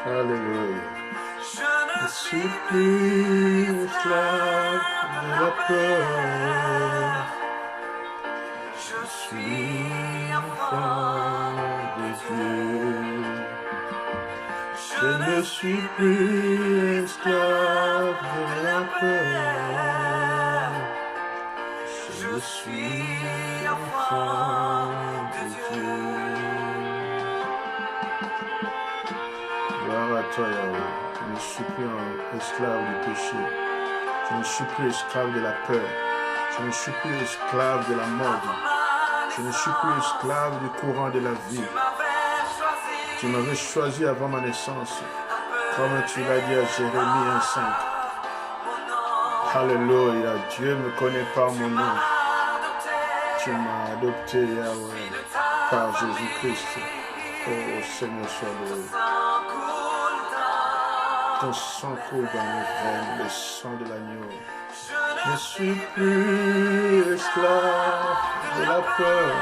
Alléluia. Je ne suis plus esclave de la peur. Je suis enfant de Dieu. Je ne suis plus esclave de la peur. Je suis enfant de Dieu. Gloire à toi, Yahweh. Je ne suis plus un esclave du péché. Je ne suis plus esclave de la peur. Je ne suis plus esclave de la mode. Je ne suis plus esclave du courant de la vie. Tu m'avais choisi avant ma naissance, comme tu l'as dit à Jérémie 1,5. Alléluia, Dieu me connaît par mon nom. Tu m'as adopté, Yahweh, par Jésus-Christ. Oh Seigneur, sois loué. Ton sang coule dans mes veines, le sang de l'agneau. Je ne suis plus esclave de la peur.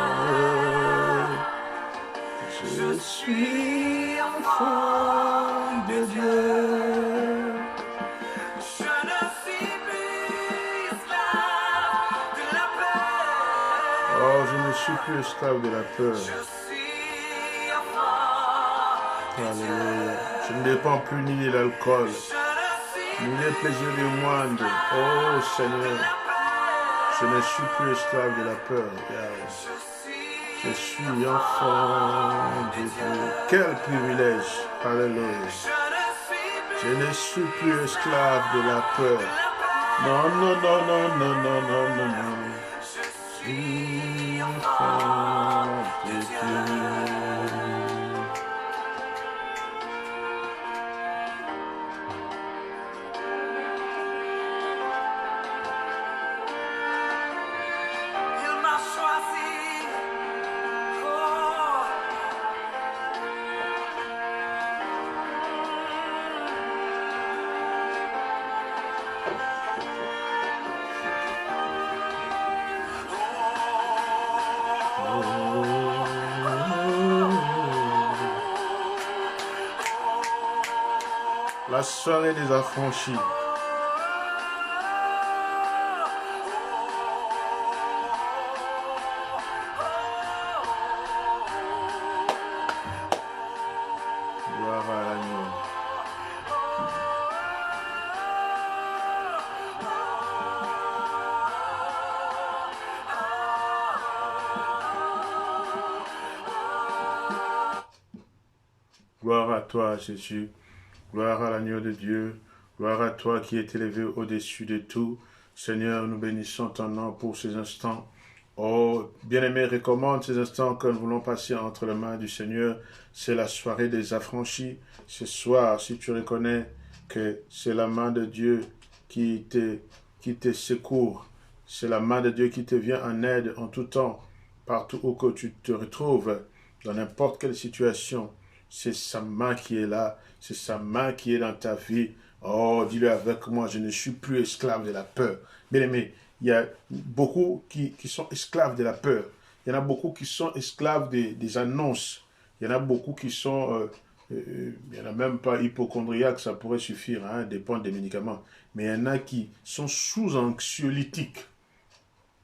Je suis enfant de Dieu. Je ne suis plus esclave de la peur. Oh, je ne suis plus esclave de la peur. Je suis enfant. Alléluia. Je ne dépends plus ni de l'alcool, ni des plaisirs du monde. Oh Seigneur, je ne suis plus esclave de la peur. Je suis enfant de Dieu. Quel privilège. Alléluia. Je ne suis plus esclave de la peur. Non, non, non, non, non, non, non, non, non. Je suis enfant de Dieu. La soirée des affranchis. Gloire à l'agneau. Gloire à toi, Jésus. Gloire à l'agneau de Dieu, gloire à toi qui est élevé au-dessus de tout. Seigneur, nous bénissons ton nom pour ces instants. Oh, bien-aimé, recommande ces instants que nous voulons passer entre les mains du Seigneur. C'est la soirée des affranchis. Ce soir, si tu reconnais que c'est la main de Dieu qui te secourt, c'est la main de Dieu qui te vient en aide en tout temps, partout où que tu te retrouves, dans n'importe quelle situation, c'est sa main qui est là. C'est sa main qui est dans ta vie. Oh, dis-le avec moi, je ne suis plus esclave de la peur. Bien aimé, il y a beaucoup qui sont esclaves de la peur. Il y en a beaucoup qui sont esclaves des annonces. Il y en a beaucoup qui sont... il n'y en a même pas hypochondriaques, ça pourrait suffire, hein, dépendre des médicaments. Mais il y en a qui sont sous anxiolytiques.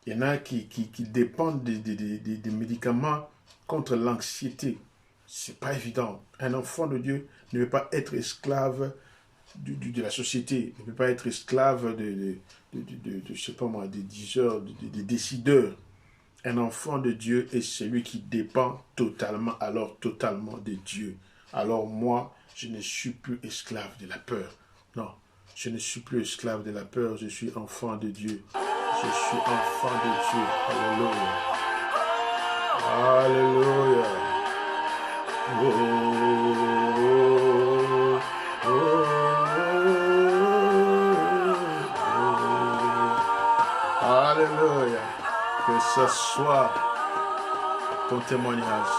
Il y en a qui dépendent des médicaments contre l'anxiété. C'est pas évident. Un enfant de Dieu ne veut pas être esclave de la société, ne veut pas être esclave je sais pas moi, des diseurs, des décideurs. Un enfant de Dieu est celui qui dépend totalement de Dieu. Alors moi, je ne suis plus esclave de la peur. Non, je ne suis plus esclave de la peur, je suis enfant de Dieu. Je suis enfant de Dieu. Alléluia. Alléluia. Oh, oh, oh, oh. Alléluia. Que ce soit ton témoignage,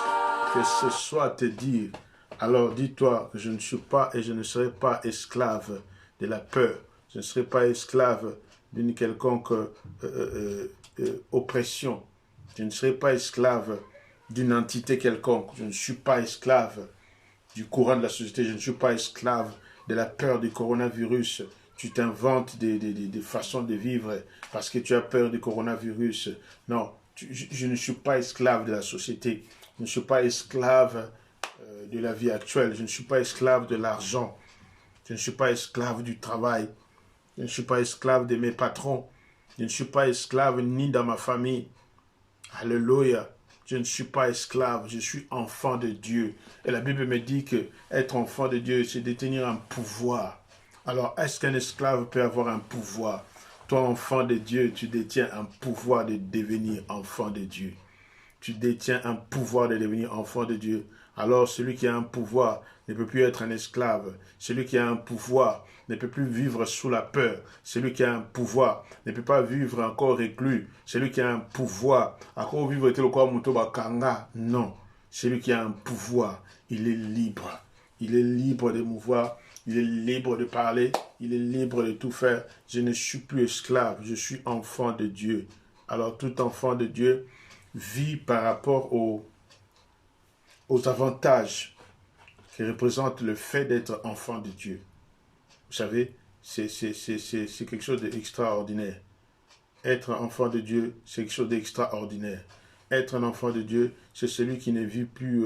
que ce soit te dire, alors dis-toi que je ne suis pas et je ne serai pas esclave de la peur. Je ne serai pas esclave d'une quelconque oppression. Je ne serai pas esclave d'une entité quelconque. Je ne suis pas esclave du courant de la société. Je ne suis pas esclave de la peur du coronavirus. Tu t'inventes des façons de vivre parce que tu as peur du coronavirus. Non, je ne suis pas esclave de la société. Je ne suis pas esclave de la vie actuelle. Je ne suis pas esclave de l'argent. Je ne suis pas esclave du travail. Je ne suis pas esclave de mes patrons. Je ne suis pas esclave ni dans ma famille. Alléluia. Je ne suis pas esclave, je suis enfant de Dieu. Et la Bible me dit que être enfant de Dieu, c'est détenir un pouvoir. Alors, est-ce qu'un esclave peut avoir un pouvoir? Toi, enfant de Dieu, tu détiens un pouvoir de devenir enfant de Dieu. Tu détiens un pouvoir de devenir enfant de Dieu. Alors, celui qui a un pouvoir ne peut plus être un esclave. Celui qui a un pouvoir ne peut plus vivre sous la peur. Celui qui a un pouvoir ne peut pas vivre encore reclus. Celui qui a un pouvoir, encore vivre tel quoi mutoba kanga. Non. Celui qui a un pouvoir, il est libre. Il est libre de mouvoir. Il est libre de parler. Il est libre de tout faire. Je ne suis plus esclave. Je suis enfant de Dieu. Alors, tout enfant de Dieu vit par rapport aux avantages qui représentent le fait d'être enfant de Dieu. Vous savez, c'est quelque chose d'extraordinaire. Être enfant de Dieu, c'est quelque chose d'extraordinaire. Être un enfant de Dieu, c'est celui qui ne vit plus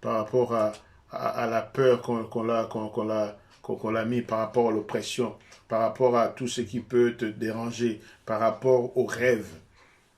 par rapport à la peur qu'on l'a mis, par rapport à l'oppression, par rapport à tout ce qui peut te déranger, par rapport aux rêves.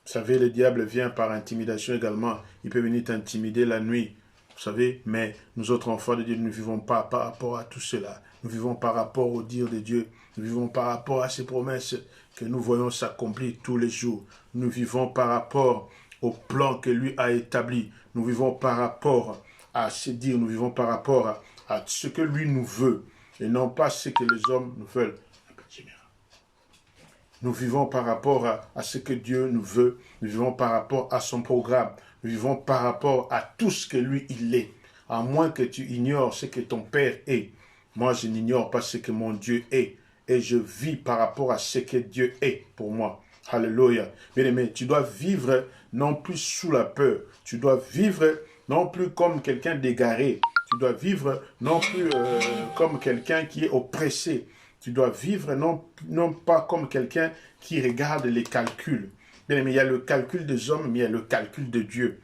Vous savez, le diable vient par intimidation également. Il peut venir t'intimider la nuit. Vous savez, mais nous autres enfants de Dieu, nous ne vivons pas par rapport à tout cela. Nous vivons par rapport au dire de Dieu. Nous vivons par rapport à ses promesses que nous voyons s'accomplir tous les jours. Nous vivons par rapport au plan que lui a établi. Nous vivons par rapport à ses dires. Nous vivons par rapport à ce que lui nous veut et non pas ce que les hommes nous veulent. Nous vivons par rapport à ce que Dieu nous veut. Nous vivons par rapport à son programme. Nous vivons par rapport à tout ce que lui, il est. À moins que tu ignores ce que ton Père est. Moi, je n'ignore pas ce que mon Dieu est. Et je vis par rapport à ce que Dieu est pour moi. Alléluia. Bien-aimé, tu dois vivre non plus sous la peur. Tu dois vivre non plus comme quelqu'un d'égaré. Tu dois vivre non plus comme quelqu'un qui est oppressé. Tu dois vivre non pas comme quelqu'un qui regarde les calculs. Bien, mais il y a le calcul des hommes, mais il y a le calcul de Dieu.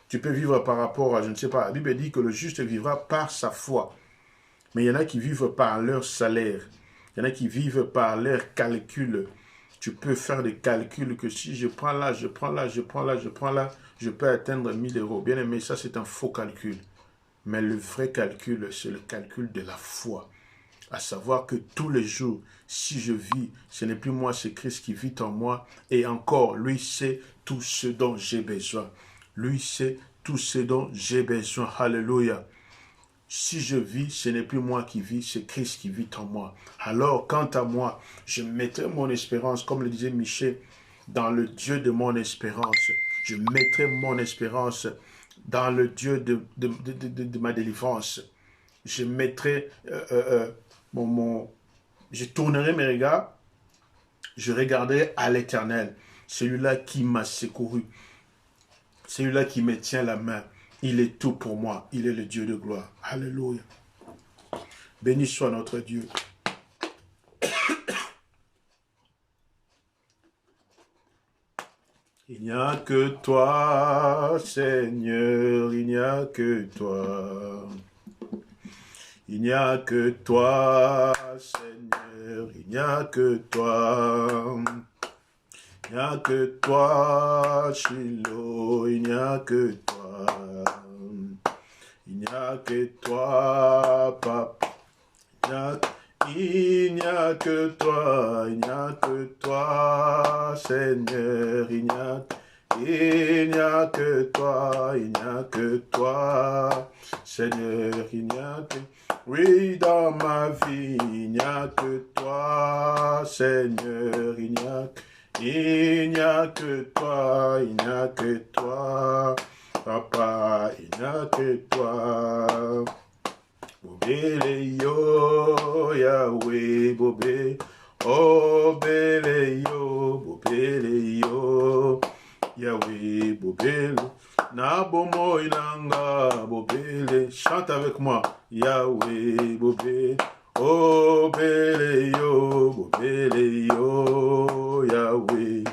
Tu peux vivre par rapport à, je ne sais pas, la Bible dit que le juste vivra par sa foi. Mais il y en a qui vivent par leur salaire. Il y en a qui vivent par leur calcul. Tu peux faire des calculs que si je prends là, je prends là, je prends là, je prends là, je peux atteindre 1000 euros. Bien aimé, ça c'est un faux calcul. Mais le vrai calcul, c'est le calcul de la foi. À savoir que tous les jours, si je vis, ce n'est plus moi, c'est Christ qui vit en moi. Et encore, lui sait tout ce dont j'ai besoin. Lui sait tout ce dont j'ai besoin. Alléluia. Si je vis, ce n'est plus moi qui vis, c'est Christ qui vit en moi. Alors, quant à moi, je mettrai mon espérance, comme le disait Michel, dans le Dieu de mon espérance. Je mettrai mon espérance dans le Dieu de ma délivrance. Je mettrai je tournerai mes regards, je regarderai à l'Éternel, celui-là qui m'a secouru, celui-là qui me tient la main. Il est tout pour moi, il est le Dieu de gloire. Alléluia. Béni soit notre Dieu. Il n'y a que toi, Seigneur, il n'y a que toi. Il n'y a que toi, Seigneur, il n'y a que toi. Il n'y a que toi, Shiloh, il n'y a que toi. Il n'y a que toi, Papa. Il n'y a que toi, il n'y a que toi, Seigneur, il n'y a que toi, il n'y a que toi, Seigneur, il n'y a que... Oui, dans ma vie, il n'y a que toi, Seigneur, il n'y a que toi, il n'y a que toi, Papa, il n'y a que toi. Bobele yo, Yahweh, Bobele, oh bele yo, Yahweh, Bobele, Na bomo inanga bobele. Chante avec moi. Yahweh bobele. Oh bele yo, bobele yo, Yahweh.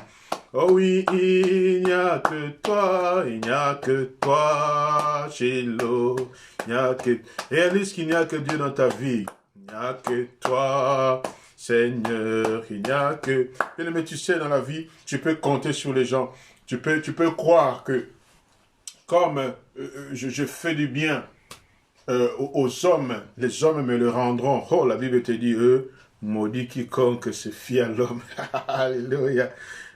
Oh oui, il n'y a que toi, il n'y a que toi, Shiloh. Il n'y a que... Réalise qu'il n'y a que Dieu dans ta vie. Il n'y a que toi, Seigneur. Il n'y a que... Mais tu sais, dans la vie, tu peux compter sur les gens. Tu peux croire que comme je fais du bien aux hommes, les hommes me le rendront. Oh, la Bible te dit, maudit quiconque se fie à l'homme. Alléluia.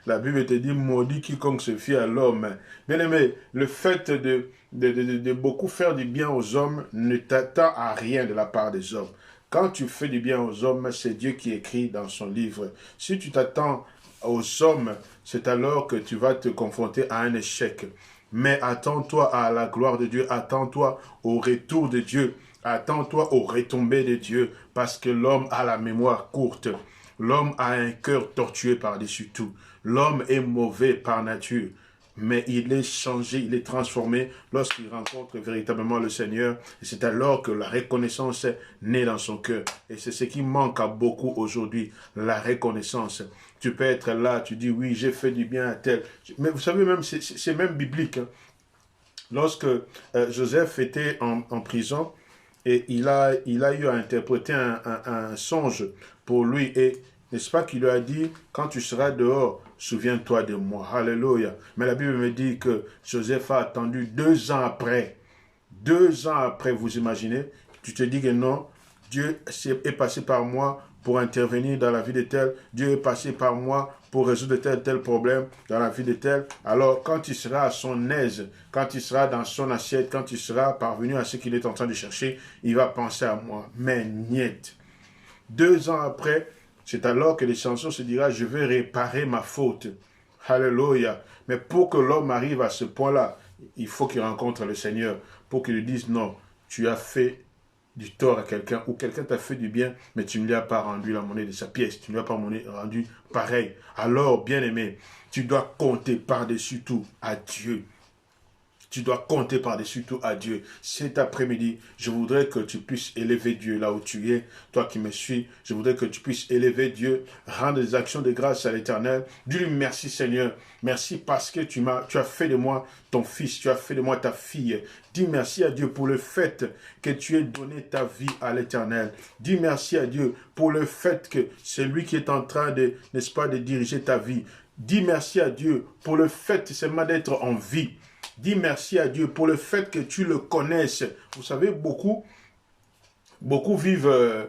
La Bible te dit, maudit quiconque se fie à l'homme. Bien aimé, le fait de beaucoup faire du bien aux hommes ne t'attend à rien de la part des hommes. Quand tu fais du bien aux hommes, c'est Dieu qui écrit dans son livre. Si tu t'attends aux hommes, c'est alors que tu vas te confronter à un échec. Mais attends-toi à la gloire de Dieu, attends-toi au retour de Dieu, attends-toi aux retombées de Dieu, parce que l'homme a la mémoire courte. L'homme a un cœur tortué par-dessus tout. L'homme est mauvais par nature, mais il est changé, il est transformé lorsqu'il rencontre véritablement le Seigneur. Et c'est alors que la reconnaissance naît dans son cœur. Et c'est ce qui manque à beaucoup aujourd'hui, la reconnaissance. Tu peux être là, tu dis oui, j'ai fait du bien à tel. Mais vous savez même, c'est même biblique. Hein. Lorsque Joseph était en prison, et il a eu à interpréter un songe pour lui. Et n'est-ce pas qu'il lui a dit, quand tu seras dehors, souviens-toi de moi. Alléluia. Mais la Bible me dit que Joseph a attendu 2 ans après. 2 ans après, vous imaginez, tu te dis que non, Dieu est passé par moi pour intervenir dans la vie de tel. Dieu est passé par moi pour résoudre tel problème dans la vie de tel. Alors, quand il sera à son aise, quand il sera dans son assiette, quand il sera parvenu à ce qu'il est en train de chercher, il va penser à moi. Mais niet. 2 ans après, c'est alors que les chansons se dira, je vais réparer ma faute. Alléluia. Mais pour que l'homme arrive à ce point-là, il faut qu'il rencontre le Seigneur, pour qu'il lui dise, non, tu as fait du tort à quelqu'un, ou quelqu'un t'a fait du bien, mais tu ne lui as pas rendu la monnaie de sa pièce, tu ne lui as pas rendu pareil. Alors, bien-aimé, tu dois compter par-dessus tout à Dieu. Tu dois compter par-dessus tout à Dieu. Cet après-midi, je voudrais que tu puisses élever Dieu là où tu es. Toi qui me suis, je voudrais que tu puisses élever Dieu, rendre des actions de grâce à l'Éternel. Dis-lui merci Seigneur. Merci parce que tu as fait de moi ton fils, tu as fait de moi ta fille. Dis merci à Dieu pour le fait que tu aies donné ta vie à l'Éternel. Dis merci à Dieu pour le fait que c'est lui qui est en train de, n'est-ce pas, de diriger ta vie. Dis merci à Dieu pour le fait seulement d'être en vie. Dis merci à Dieu pour le fait que tu le connaisses. Vous savez, beaucoup vivent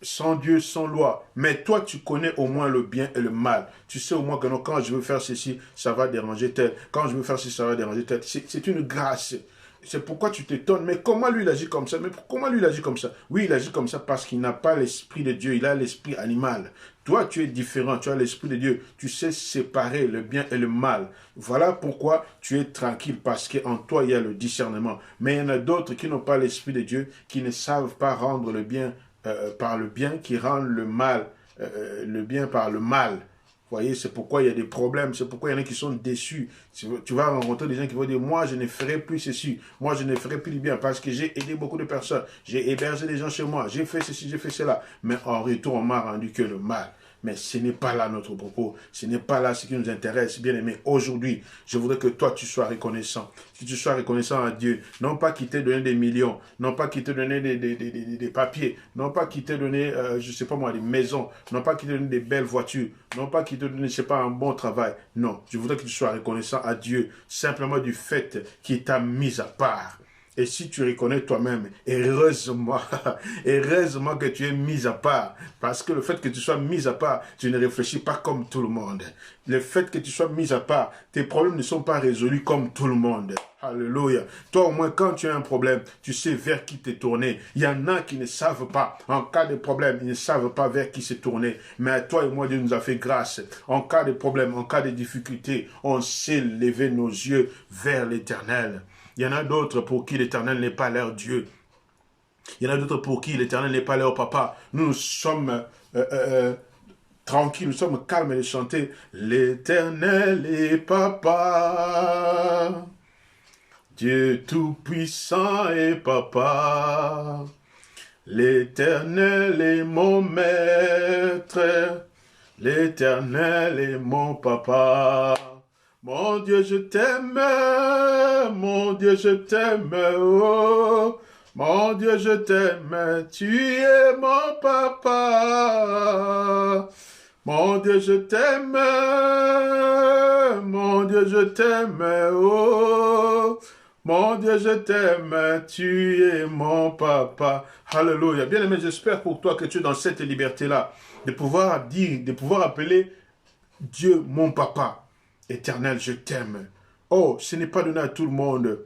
sans Dieu, sans loi. Mais toi, tu connais au moins le bien et le mal. Tu sais au moins que non, quand je veux faire ceci, ça va déranger tel. Quand je veux faire ceci, ça va déranger tel. C'est une grâce. C'est pourquoi tu t'étonnes. Mais comment lui, il agit comme ça? Mais comment lui, il agit comme ça? Oui, il agit comme ça parce qu'il n'a pas l'esprit de Dieu. Il a l'esprit animal. Toi, tu es différent. Tu as l'esprit de Dieu. Tu sais séparer le bien et le mal. Voilà pourquoi tu es tranquille. Parce qu'en toi, il y a le discernement. Mais il y en a d'autres qui n'ont pas l'esprit de Dieu, qui ne savent pas rendre le bien par le bien, qui rendent le bien par le mal. Vous voyez, c'est pourquoi il y a des problèmes, c'est pourquoi il y en a qui sont déçus. Tu vas rencontrer des gens qui vont dire, moi je ne ferai plus ceci, moi je ne ferai plus du bien, parce que j'ai aidé beaucoup de personnes, j'ai hébergé des gens chez moi, j'ai fait ceci, j'ai fait cela, mais en retour on m'a rendu que le mal. Mais ce n'est pas là notre propos, ce n'est pas là ce qui nous intéresse, bien aimé. Aujourd'hui, je voudrais que toi tu sois reconnaissant, que tu sois reconnaissant à Dieu, non pas qu'il t'ait donné des millions, non pas qu'il t'ait donné des papiers, non pas qu'il t'ait donné, je ne sais pas moi, des maisons, non pas qu'il t'ait donné des belles voitures, non pas qu'il te donne, je ne sais pas, un bon travail. Non, je voudrais que tu sois reconnaissant à Dieu, simplement du fait qu'il t'a mis à part. Et si tu reconnais toi-même, heureusement, heureusement que tu es mis à part. Parce que le fait que tu sois mis à part, tu ne réfléchis pas comme tout le monde. Le fait que tu sois mis à part, tes problèmes ne sont pas résolus comme tout le monde. Alléluia. Toi, au moins, quand tu as un problème, tu sais vers qui te tourner. Il y en a qui ne savent pas. En cas de problème, ils ne savent pas vers qui se tourner. Mais à toi et moi, Dieu nous a fait grâce. En cas de problème, en cas de difficulté, on sait lever nos yeux vers l'Éternel. Il y en a d'autres pour qui l'Éternel n'est pas leur Dieu. Il y en a d'autres pour qui l'Éternel n'est pas leur papa. Nous sommes tranquilles, nous sommes calmes de chanter. L'Éternel est papa. Dieu tout-puissant et papa. L'Éternel est mon maître. L'Éternel est mon papa. Mon Dieu, je t'aime. Mon Dieu, je t'aime. Oh. Mon Dieu, je t'aime, tu es mon papa. Mon Dieu, je t'aime. Mon Dieu, je t'aime. Oh, mon Dieu, je t'aime, tu es mon papa. Alléluia. Bien-aimé, j'espère pour toi que tu es dans cette liberté-là, de pouvoir dire, de pouvoir appeler Dieu mon papa. Éternel, je t'aime. Oh, ce n'est pas donné à tout le monde.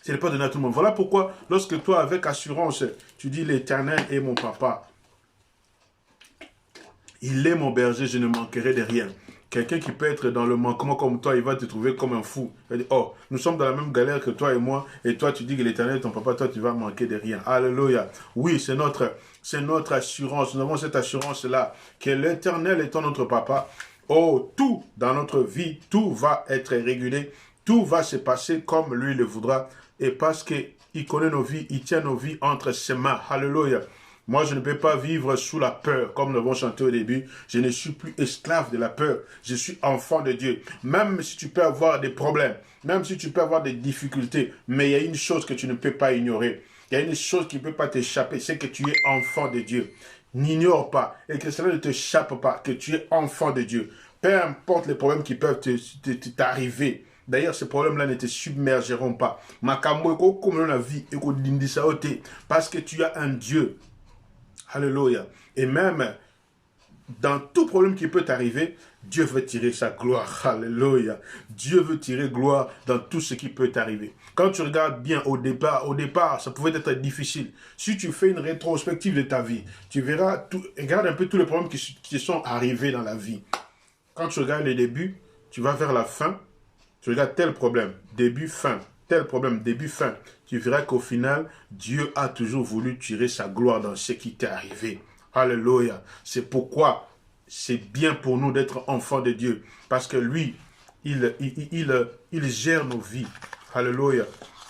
Ce n'est pas donné à tout le monde. Voilà pourquoi, lorsque toi, avec assurance, tu dis l'Éternel est mon papa. Il est mon berger, je ne manquerai de rien. Quelqu'un qui peut être dans le manquement comme toi, il va te trouver comme un fou. Il va dire, oh, nous sommes dans la même galère que toi et moi, et toi tu dis que l'Éternel est ton papa, toi tu vas manquer de rien. Alléluia. Oui, c'est notre assurance. Nous avons cette assurance-là, que l'Éternel étant notre papa, oh, tout dans notre vie, tout va être régulé, tout va se passer comme lui le voudra. Et parce qu'il connaît nos vies, il tient nos vies entre ses mains. Alléluia. Moi, je ne peux pas vivre sous la peur, comme nous l'avons chanté au début. Je ne suis plus esclave de la peur. Je suis enfant de Dieu. Même si tu peux avoir des problèmes, même si tu peux avoir des difficultés, mais il y a une chose que tu ne peux pas ignorer. Il y a une chose qui ne peut pas t'échapper, c'est que tu es enfant de Dieu. N'ignore pas, et que cela ne t'échappe pas, que tu es enfant de Dieu. Peu importe les problèmes qui peuvent t'arriver. D'ailleurs, ces problèmes-là ne te submergeront pas. Parce que tu as un Dieu. Alléluia. Et même dans tout problème qui peut t'arriver, Dieu veut tirer sa gloire. Alléluia. Dieu veut tirer gloire dans tout ce qui peut t'arriver. Quand tu regardes bien au départ, ça pouvait être difficile. Si tu fais une rétrospective de ta vie, tu verras, regarde un peu tous les problèmes qui sont arrivés dans la vie. Quand tu regardes le début, tu vas vers la fin, tu regardes tel problème, début, fin, tel problème, début, fin. Tu verras qu'au final, Dieu a toujours voulu tirer sa gloire dans ce qui t'est arrivé. Alléluia. C'est pourquoi c'est bien pour nous d'être enfants de Dieu. Parce que lui, il gère nos vies. Alléluia.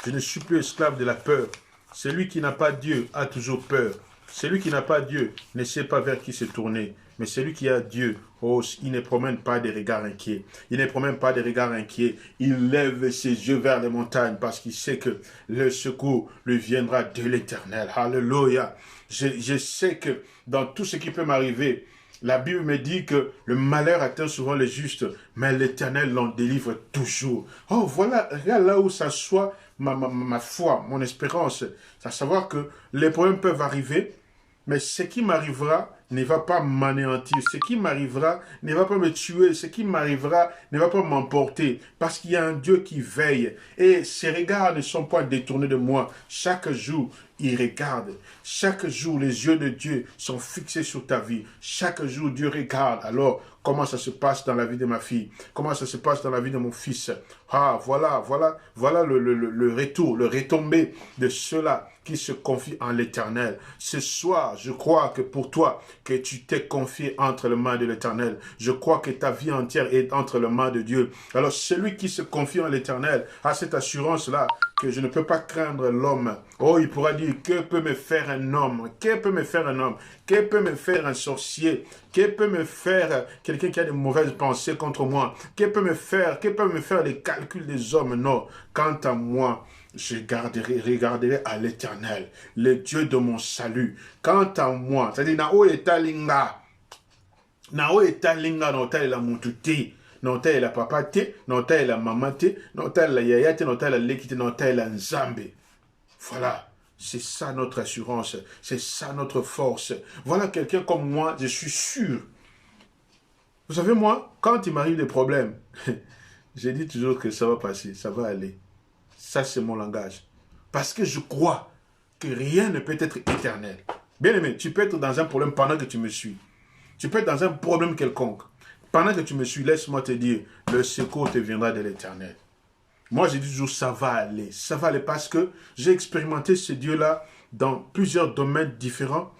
Je ne suis plus esclave de la peur. Celui qui n'a pas Dieu a toujours peur. Celui qui n'a pas Dieu ne sait pas vers qui se tourner. Mais celui qui a Dieu, oh, il ne promène pas des regards inquiets. Il ne promène pas des regards inquiets. Il lève ses yeux vers les montagnes parce qu'il sait que le secours lui viendra de l'Éternel. Alléluia. Je sais que dans tout ce qui peut m'arriver, la Bible me dit que le malheur atteint souvent les justes, mais l'Éternel l'en délivre toujours. Oh, voilà, regarde là où s'assoit ma foi, mon espérance. C'est à savoir que les problèmes peuvent arriver, mais ce qui m'arrivera ne va pas m'anéantir. Ce qui m'arrivera ne va pas me tuer. Ce qui m'arrivera ne va pas m'emporter. Parce qu'il y a un Dieu qui veille. Et ses regards ne sont pas détournés de moi. Chaque jour, il regarde. Chaque jour, les yeux de Dieu sont fixés sur ta vie. Chaque jour, Dieu regarde. Alors, comment ça se passe dans la vie de ma fille? Comment ça se passe dans la vie de mon fils? Ah, voilà le retour, le retombé de ceux-là qui se confient en l'Éternel. Ce soir, je crois que pour toi, que tu t'es confié entre les mains de l'Éternel. Je crois que ta vie entière est entre les mains de Dieu. Alors, celui qui se confie en l'Éternel a cette assurance-là que je ne peux pas craindre l'homme. Oh, il pourra dire, que peut me faire un homme? Que peut me faire un homme? Que peut me faire un sorcier? Que peut me faire quelqu'un qui a de mauvaises pensées contre moi? Que peut me faire les calculs des hommes? Non. Quant à moi, je regarderai à l'Éternel, le Dieu de mon salut. Quant à moi, c'est-à-dire, Nao etalinga la mututi. Non ta la papa te, non ta la maman te, non ta la yaya te, non ta la lekite, non ta la nzambe. Voilà, c'est ça notre assurance, c'est ça notre force. Voilà quelqu'un comme moi, je suis sûr. Vous savez, moi, quand il m'arrive des problèmes, je dis toujours que ça va passer, ça va aller. Ça, c'est mon langage. Parce que je crois que rien ne peut être éternel. Bien aimé, tu peux être dans un problème pendant que tu me suis. Tu peux être dans un problème quelconque. Pendant que tu me suis, laisse-moi te dire, le secours te viendra de l'Éternel. Moi, je dis toujours, ça va aller. Ça va aller parce que j'ai expérimenté ce Dieu-là dans plusieurs domaines différents.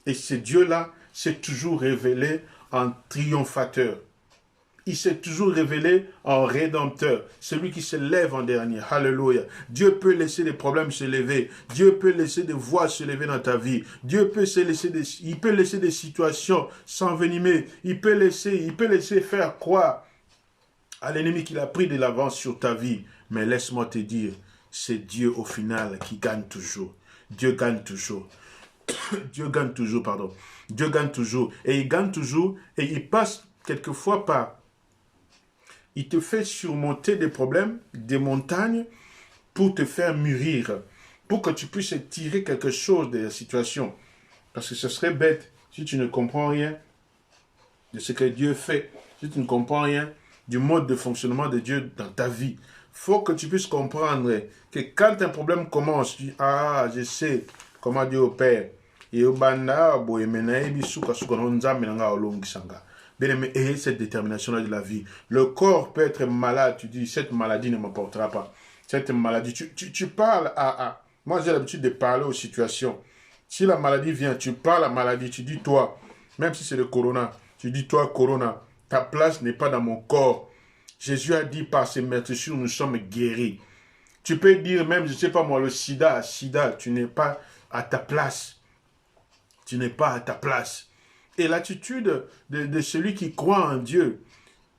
Et ce Dieu-là s'est toujours révélé en triomphateur. il s'est toujours révélé en rédempteur, celui qui se lève en dernier. Alléluia. Dieu peut laisser des problèmes se lever. Dieu peut laisser des voix se lever dans ta vie. Dieu peut il peut laisser des situations s'envenimer. Il peut laisser faire croire à l'ennemi qu'il a pris de l'avance sur ta vie. Mais laisse-moi te dire, c'est Dieu au final qui gagne toujours. Dieu gagne toujours. Dieu gagne toujours, pardon. Dieu gagne toujours. Et il gagne toujours. Et il passe quelquefois par... Il te fait surmonter des problèmes, des montagnes, pour te faire mûrir. Pour que tu puisses tirer quelque chose de la situation. Parce que ce serait bête si tu ne comprends rien de ce que Dieu fait. Si tu ne comprends rien du mode de fonctionnement de Dieu dans ta vie. Il faut que tu puisses comprendre que quand un problème commence, tu dis, ah, je sais comment Dieu opère. Et au banda, bien aimé, ayez cette détermination-là de la vie. Le corps peut être malade, tu dis, cette maladie ne m'apportera pas. Cette maladie, tu parles à... Moi, j'ai l'habitude de parler aux situations. Si la maladie vient, tu parles à la maladie, tu dis, toi, même si c'est le corona, tu dis, toi, corona, ta place n'est pas dans mon corps. Jésus a dit, par ses meurtrissures, nous sommes guéris. Tu peux dire même, je ne sais pas moi, le sida, tu n'es pas à ta place. Tu n'es pas à ta place. Et l'attitude de celui qui croit en Dieu,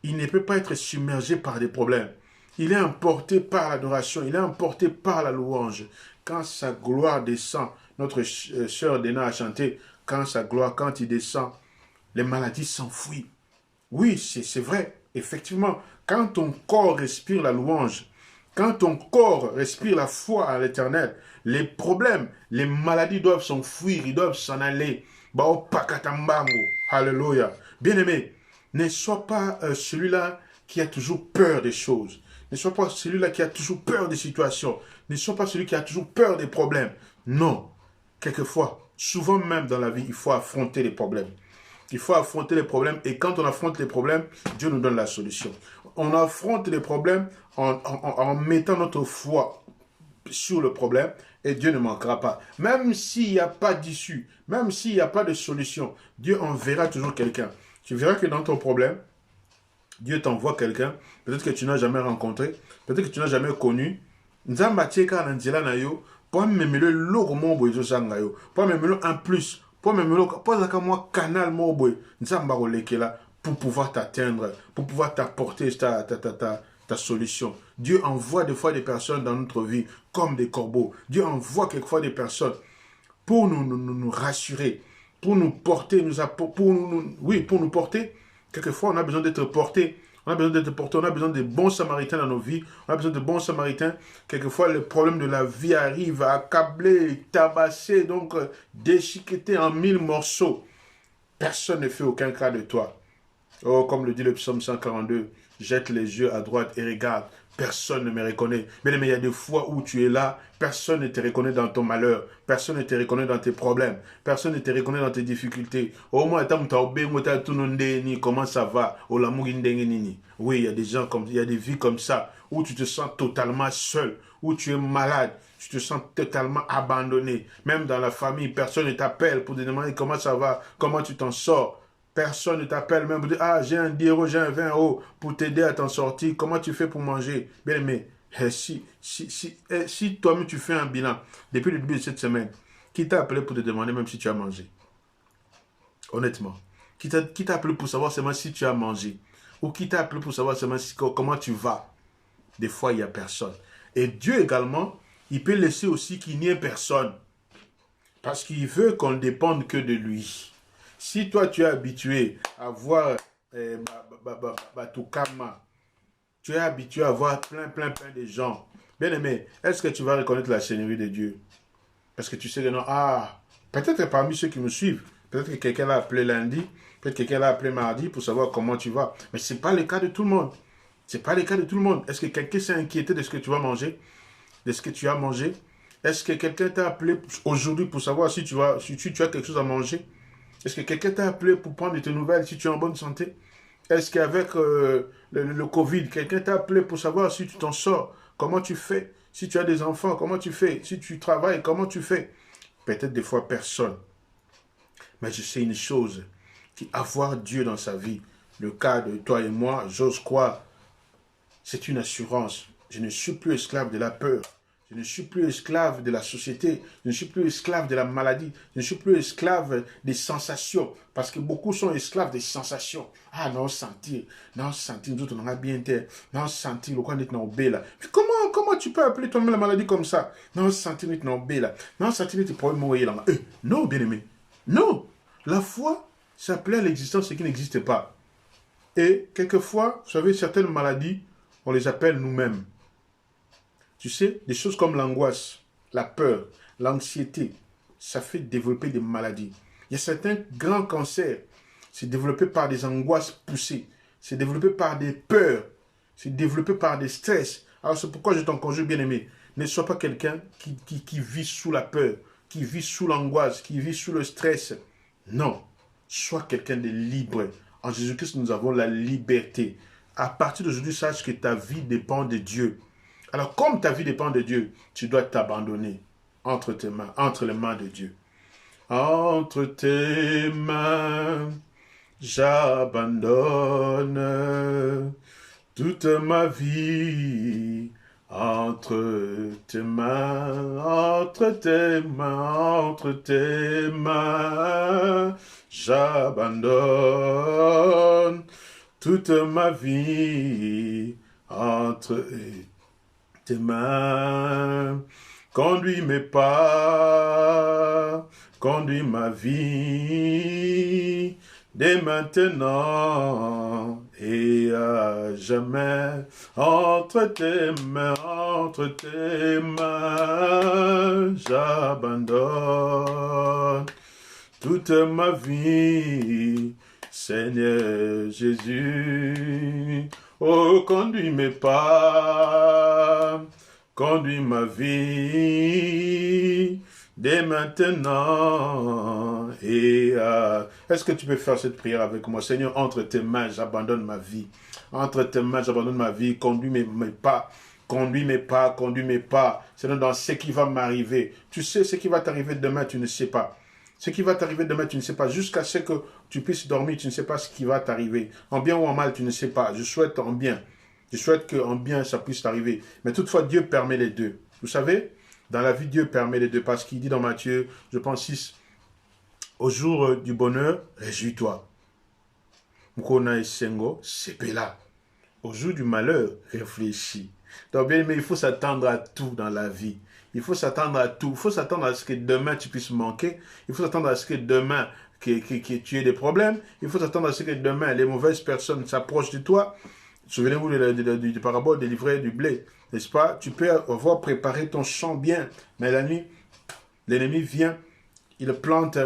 il ne peut pas être submergé par des problèmes. Il est emporté par l'adoration, il est emporté par la louange. Quand sa gloire descend, notre sœur Dena a chanté, quand sa gloire, quand il descend, les maladies s'enfuient. Oui, c'est vrai, effectivement. Quand ton corps respire la louange, quand ton corps respire la foi à l'Éternel, les problèmes, les maladies doivent s'enfuir, ils doivent s'en aller. Alléluia. Bien-aimé, ne sois pas celui-là qui a toujours peur des choses. Ne sois pas celui-là qui a toujours peur des situations. Ne sois pas celui qui a toujours peur des problèmes. Non. Quelquefois, souvent même dans la vie, il faut affronter les problèmes. Il faut affronter les problèmes et quand on affronte les problèmes, Dieu nous donne la solution. On affronte les problèmes en mettant notre foi sur le problème et Dieu ne manquera pas. Même s'il n'y a pas d'issue, même s'il n'y a pas de solution, Dieu enverra toujours quelqu'un. Tu verras que dans ton problème, Dieu t'envoie quelqu'un, peut-être que tu n'as jamais rencontré, peut-être que tu n'as jamais connu. Pour en plus, pour canal pour pouvoir t'atteindre, pour pouvoir t'apporter ta solution. Dieu envoie des fois des personnes dans notre vie comme des corbeaux. Dieu envoie quelquefois des personnes pour nous rassurer, pour nous porter, pour nous porter. Quelquefois, on a besoin d'être porté. On a besoin d'être porté, on a besoin de bons samaritains dans nos vies. On a besoin de bons samaritains. Quelquefois, le problème de la vie arrive à accabler, tabasser, donc déchiqueter en 1000 morceaux. Personne ne fait aucun cas de toi. Oh, comme le dit le psaume 142, jette les yeux à droite et regarde. Personne ne me reconnaît. Mais il y a des fois où tu es là, personne ne te reconnaît dans ton malheur. Personne ne te reconnaît dans tes problèmes. Personne ne te reconnaît dans tes difficultés. Au moins, comment ça va? Oui, il y a des gens comme, il y a des vies comme ça, où tu te sens totalement seul, où tu es malade, tu te sens totalement abandonné. Même dans la famille, personne ne t'appelle pour te demander comment ça va, comment tu t'en sors. Personne ne t'appelle même pour dire, ah, j'ai un 10 euros, j'ai un 20 euros pour t'aider à t'en sortir. Comment tu fais pour manger? Bien aimé, si toi-même tu fais un bilan depuis le début de cette semaine, qui t'a appelé pour te demander même si tu as mangé? Honnêtement. Qui t'a appelé pour savoir seulement si tu as mangé? Ou qui t'a appelé pour savoir seulement comment tu vas? Des fois, il n'y a personne. Et Dieu également, il peut laisser aussi qu'il n'y ait personne. Parce qu'il veut qu'on ne dépende que de lui. Si toi, tu es habitué à voir Batukama, tu es habitué à voir plein de gens, bien aimé, est-ce que tu vas reconnaître la Seigneurie de Dieu? Parce que tu sais que non, peut-être parmi ceux qui me suivent, peut-être que quelqu'un l'a appelé lundi, peut-être que quelqu'un l'a appelé mardi pour savoir comment tu vas. Mais ce n'est pas le cas de tout le monde. Ce n'est pas le cas de tout le monde. Est-ce que quelqu'un s'est inquiété de ce que tu vas manger? De ce que tu as mangé? Est-ce que quelqu'un t'a appelé aujourd'hui pour savoir si tu as quelque chose à manger? Est-ce que quelqu'un t'a appelé pour prendre de tes nouvelles si tu es en bonne santé? Est-ce qu'avec le Covid, quelqu'un t'a appelé pour savoir si tu t'en sors? Comment tu fais? Si tu as des enfants, comment tu fais? Si tu travailles, comment tu fais? Peut-être des fois personne. Mais je sais une chose, qu'avoir Dieu dans sa vie le cas de toi et moi, j'ose croire, c'est une assurance. Je ne suis plus esclave de la peur. Je ne suis plus esclave de la société. Je ne suis plus esclave de la maladie. Je ne suis plus esclave des sensations. Parce que beaucoup sont esclaves des sensations. Ah, non, sentir. Non, sentir. Nous autres, on a bien été. Non, sentir. Le coin est dans le là. Comment tu peux appeler toi-même la maladie comme ça? Non, sentir. Dans le là. Non, sentir. Tu pourrais mourir là. Non, bien aimé. Non. La foi s'appelait à l'existence ce qui n'existe pas. Et quelquefois, vous savez, certaines maladies, on les appelle nous-mêmes. Tu sais, des choses comme l'angoisse, la peur, l'anxiété, ça fait développer des maladies. Il y a certains grands cancers, c'est développé par des angoisses poussées, c'est développé par des peurs, c'est développé par des stress. Alors c'est pourquoi je t'encourage, bien-aimé, ne sois pas quelqu'un qui vit sous la peur, qui vit sous l'angoisse, qui vit sous le stress. Non, sois quelqu'un de libre. En Jésus-Christ, nous avons la liberté. À partir d'aujourd'hui, sache que ta vie dépend de Dieu. Alors, comme ta vie dépend de Dieu, tu dois t'abandonner entre tes mains, entre les mains de Dieu. Entre tes mains, j'abandonne toute ma vie. Entre tes mains, entre tes mains, entre tes mains, j'abandonne toute ma vie. Entre tes mains, conduis mes pas, conduis ma vie, dès maintenant et à jamais, entre tes mains, j'abandonne toute ma vie, Seigneur Jésus. Oh, conduis mes pas, conduis ma vie, dès maintenant et Est-ce que tu peux faire cette prière avec moi? Seigneur, entre tes mains, j'abandonne ma vie. Entre tes mains, j'abandonne ma vie. Conduis mes pas. Conduis mes pas, conduis mes pas. Seigneur, dans ce qui va m'arriver. Tu sais ce qui va t'arriver demain, tu ne sais pas. Ce qui va t'arriver demain, tu ne sais pas. Jusqu'à ce que tu puisses dormir, tu ne sais pas ce qui va t'arriver. En bien ou en mal, tu ne sais pas. Je souhaite en bien. Je souhaite qu'en bien, ça puisse t'arriver. Mais toutefois, Dieu permet les deux. Vous savez, dans la vie, Dieu permet les deux. Parce qu'il dit dans Matthieu, je pense 6, au jour du bonheur, réjouis-toi. Mukona et Sengo, c'est là. Au jour du malheur, réfléchis. Donc, bien aimé, il faut s'attendre à tout dans la vie. Il faut s'attendre à tout. Il faut s'attendre à ce que demain tu puisses manquer. Il faut s'attendre à ce que demain que tu aies des problèmes. Il faut s'attendre à ce que demain les mauvaises personnes s'approchent de toi. Souvenez-vous du parabole des livrets du blé. N'est-ce pas? Tu peux avoir préparé ton champ bien. Mais la nuit, l'ennemi vient, il plante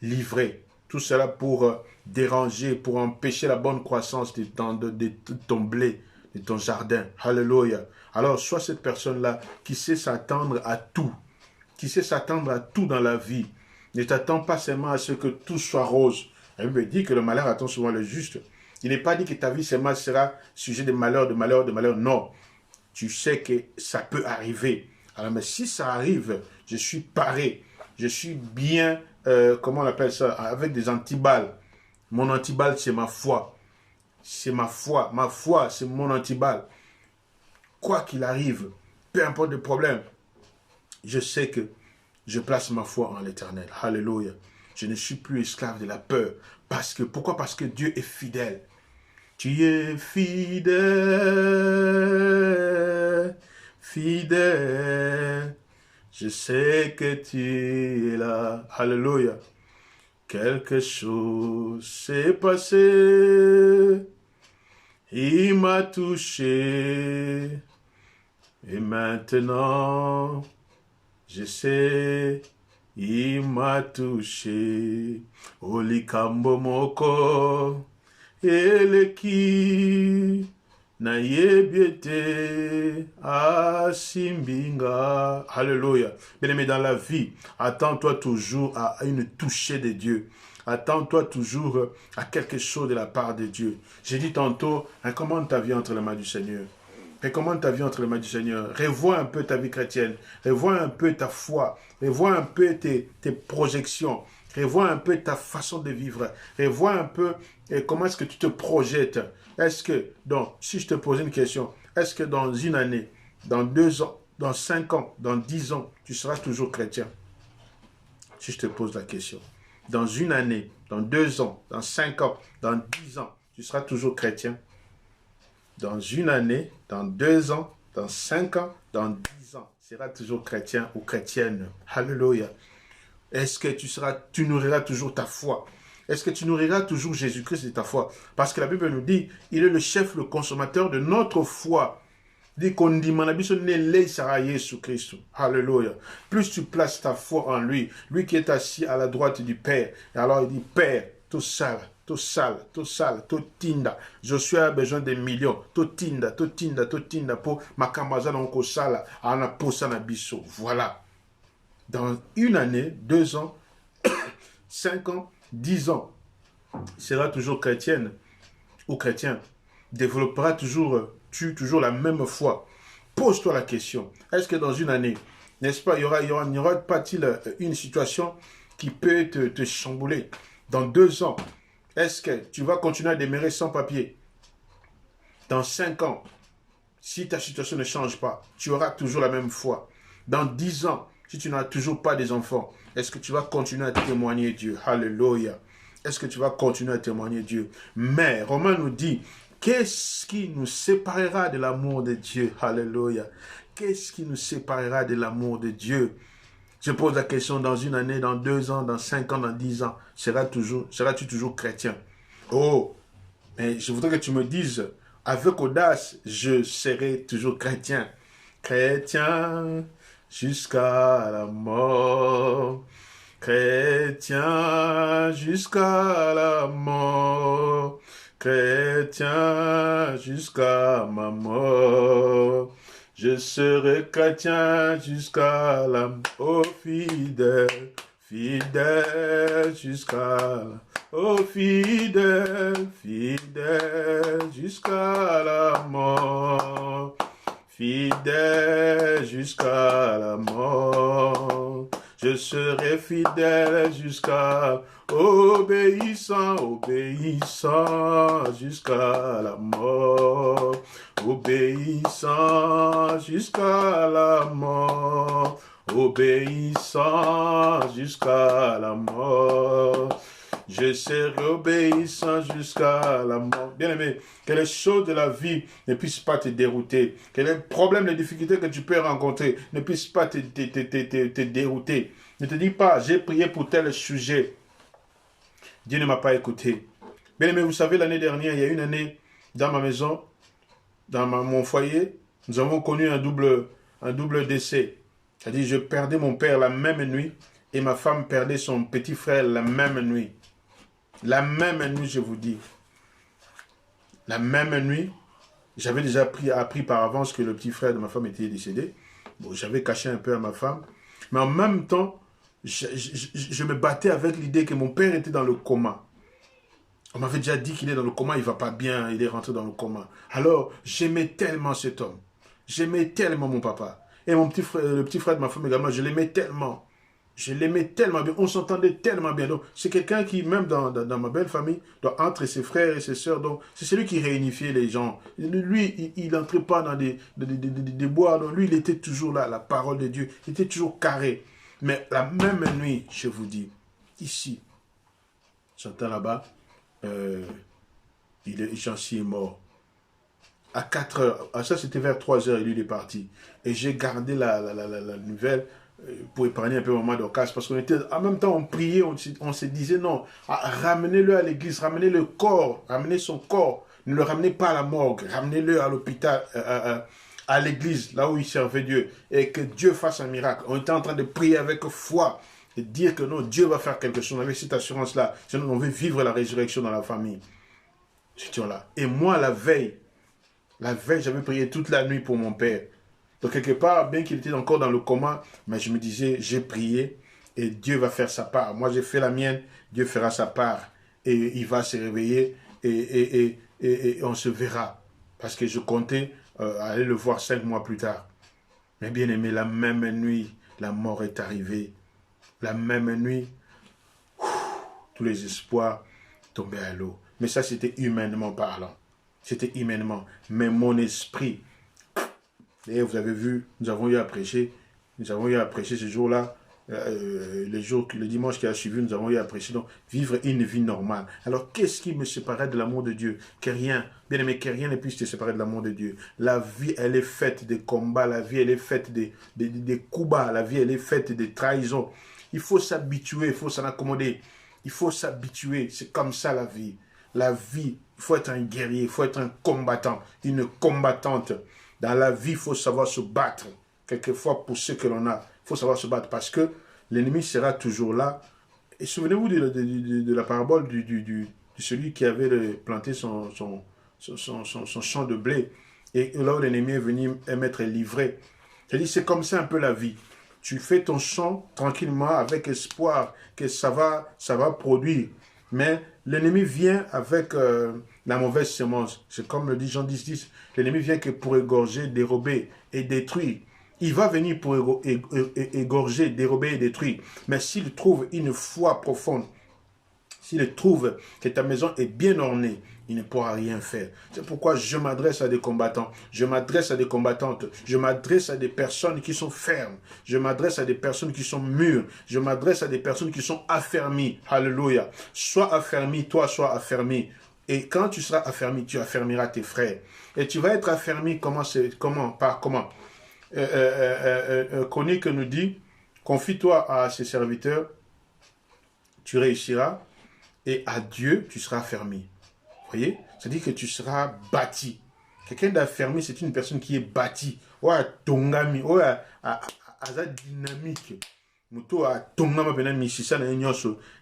l'ivraie. Tout cela pour déranger, pour empêcher la bonne croissance de ton blé, de ton jardin. Alléluia. Alors, sois cette personne-là qui sait s'attendre à tout. Qui sait s'attendre à tout dans la vie. Ne t'attends pas seulement à ce que tout soit rose. La Bible dit que le malheur attend souvent le juste. Il n'est pas dit que ta vie seulement sera sujet de malheur, de malheur, de malheur. Non. Tu sais que ça peut arriver. Alors, mais si ça arrive, je suis paré. Je suis bien, comment on appelle ça, avec des antiballes. Mon antiballe, c'est ma foi. C'est ma foi. Ma foi, c'est mon antiballe. Quoi qu'il arrive, peu importe le problème, je sais que je place ma foi en l'Éternel. Alléluia. Je ne suis plus esclave de la peur. Pourquoi? Parce que Dieu est fidèle. Tu es fidèle, fidèle. Je sais que tu es là. Alléluia. Quelque chose s'est passé. Il m'a touché. Et maintenant, je sais, il m'a touché. Olikambo moko, eleki, na yebiete, asimbinga. Alléluia. Bien-aimé, dans la vie, attends-toi toujours à une touchée de Dieu. Attends-toi toujours à quelque chose de la part de Dieu. J'ai dit tantôt, recommande ta vie entre les mains du Seigneur. Recommande ta vie entre les mains du Seigneur. Revois un peu ta vie chrétienne. Revois un peu ta foi. Revois un peu tes projections. Revois un peu ta façon de vivre. Revois un peu comment est-ce que tu te projettes. Est-ce que, donc, si je te pose une question, est-ce que dans une année, dans 2 ans, dans 5 ans, dans 10 ans, tu seras toujours chrétien? Si je te pose la question. Dans une année, dans 2 ans, dans 5 ans, dans 10 ans, tu seras toujours chrétien? Dans une année, dans 2 ans, dans 5 ans, dans 10 ans, tu seras toujours chrétien ou chrétienne. Alléluia. Est-ce que tu nourriras toujours ta foi? Est-ce que tu nourriras toujours Jésus-Christ de ta foi? Parce que la Bible nous dit, il est le chef, le consommateur de notre foi. Il dit qu'on dit, Jésus-Christ. Alléluia. Plus tu places ta foi en lui, lui qui est assis à la droite du Père, et alors il dit, Père, tout sale, tout sale, tout sale, tout tinda. Josué a besoin de millions. Tout tinda, tout tinda, tout tinda, pour makamaza n'onko sala, ana posa na biso. Voilà. Dans une année, 2 ans, 5 ans, 10 ans, sera toujours chrétienne ou chrétien, développera toujours la même foi. Pose-toi la question, est-ce que dans une année, n'est-ce pas, n'y aura pas-t-il une situation qui peut te chambouler? Dans 2 ans, est-ce que tu vas continuer à demeurer sans papier? Dans 5 ans, si ta situation ne change pas, tu auras toujours la même foi. Dans 10 ans, si tu n'as toujours pas des enfants, est-ce que tu vas continuer à témoigner Dieu? Alléluia. Est-ce que tu vas continuer à témoigner Dieu? Mais Romain nous dit, qu'est-ce qui nous séparera de l'amour de Dieu? Alléluia. Qu'est-ce qui nous séparera de l'amour de Dieu? Je pose la question, dans une année, dans 2 ans, dans 5 ans, dans 10 ans, seras-tu toujours chrétien? Oh, mais je voudrais que tu me dises, avec audace, je serai toujours chrétien. Chrétien jusqu'à la mort. Chrétien jusqu'à la mort. Chrétien jusqu'à ma mort. Je serai chrétien jusqu'à la mort. Oh fidèle, fidèle jusqu'à la mort. Oh fidèle, fidèle jusqu'à la mort. Fidèle jusqu'à la mort. Je serai fidèle jusqu'à obéissant, obéissant jusqu'à la mort. Obéissant jusqu'à la mort. Obéissant jusqu'à la mort. Je serai obéissant jusqu'à la mort. Bien-aimé, que les choses de la vie ne puissent pas te dérouter. Que les problèmes, les difficultés que tu peux rencontrer ne puissent pas te dérouter. Ne te dis pas, j'ai prié pour tel sujet. Dieu ne m'a pas écouté. Bien-aimé, vous savez, l'année dernière, il y a une année, dans ma maison, dans mon foyer, nous avons connu un double décès. C'est-à-dire, je perdais mon père la même nuit et ma femme perdait son petit frère la même nuit. La même nuit, je vous dis. La même nuit, j'avais déjà appris par avance que le petit frère de ma femme était décédé. Bon, j'avais caché un peu à ma femme. Mais en même temps, je me battais avec l'idée que mon père était dans le coma. On m'avait déjà dit qu'il est dans le coma, il ne va pas bien, il est rentré dans le coma. Alors, j'aimais tellement cet homme. J'aimais tellement mon papa. Et le petit frère de ma femme également, je l'aimais tellement. Je l'aimais tellement bien, on s'entendait tellement bien. Donc, c'est quelqu'un qui, même dans ma belle famille, entre ses frères et ses sœurs, donc c'est celui qui réunifiait les gens. Lui, il n'entrait pas dans des bois. Donc, lui, il était toujours là, la parole de Dieu. Il était toujours carré. Mais la même nuit, je vous dis, ici, j'entends là-bas, Jean-Cy est mort. À 4 heures, ça c'était vers 3 heures, il est parti. Et j'ai gardé la nouvelle pour épargner un peu maman d'Orcas, parce qu'on était, en même temps on priait, on se disait non, ramenez-le à l'église, ramenez le corps, ramenez son corps, ne le ramenez pas à la morgue, ramenez-le à l'hôpital, à l'église, là où il servait Dieu, et que Dieu fasse un miracle. On était en train de prier avec foi, et dire que non, Dieu va faire quelque chose, avec cette assurance-là, sinon on veut vivre la résurrection dans la famille. J'étais là. Et moi, la veille, j'avais prié toute la nuit pour mon père. Donc, quelque part, bien qu'il était encore dans le coma, mais je me disais, j'ai prié et Dieu va faire sa part. Moi, j'ai fait la mienne, Dieu fera sa part. Et il va se réveiller et on se verra. Parce que je comptais aller le voir 5 mois plus tard. Mais bien aimé, la même nuit, la mort est arrivée. La même nuit, tous les espoirs tombaient à l'eau. Mais ça, c'était humainement parlant. C'était humainement. Mais mon esprit, et vous avez vu, nous avons eu à prêcher ce jour-là, le dimanche qui a suivi, nous avons eu à prêcher, donc vivre une vie normale. Alors, qu'est-ce qui me séparait de l'amour de Dieu? Que rien, bien aimé, que rien ne puisse te séparer de l'amour de Dieu. La vie, elle est faite de combats, la vie, elle est faite de coups bas, la vie, elle est faite de trahisons. Il faut s'habituer, il faut s'en accommoder. Il faut s'habituer, c'est comme ça la vie. La vie, il faut être un guerrier, il faut être un combattant, une combattante. Dans la vie, il faut savoir se battre. Quelquefois, pour ce que l'on a, il faut savoir se battre parce que l'ennemi sera toujours là. Et souvenez-vous de la parabole de celui qui avait planté son champ de blé. Et là où l'ennemi est venu mettre livré. C'est comme ça un peu la vie. Tu fais ton champ tranquillement avec espoir que ça va produire. Mais l'ennemi vient avec la mauvaise semence. C'est comme le dit Jean 10:10. L'ennemi vient que pour égorger, dérober et détruire. Il va venir pour égorger, dérober et détruire. Mais s'il trouve une foi profonde, s'il trouve que ta maison est bien ornée, il ne pourra rien faire. C'est pourquoi je m'adresse à des combattants, je m'adresse à des combattantes, je m'adresse à des personnes qui sont fermes, je m'adresse à des personnes qui sont mûres, je m'adresse à des personnes qui sont affermies. Alléluia. Sois affermi, toi sois affermi. Et quand tu seras affermi, tu affermiras tes frères. Et tu vas être affermi, par comment Chronique nous dit, confie-toi à ses serviteurs, tu réussiras, et à Dieu, tu seras affermi. Vous voyez? C'est-à-dire que tu seras bâti. Quelqu'un d'affermi, c'est une personne qui est bâtie. Ouais, tongami, ouais, dynamique.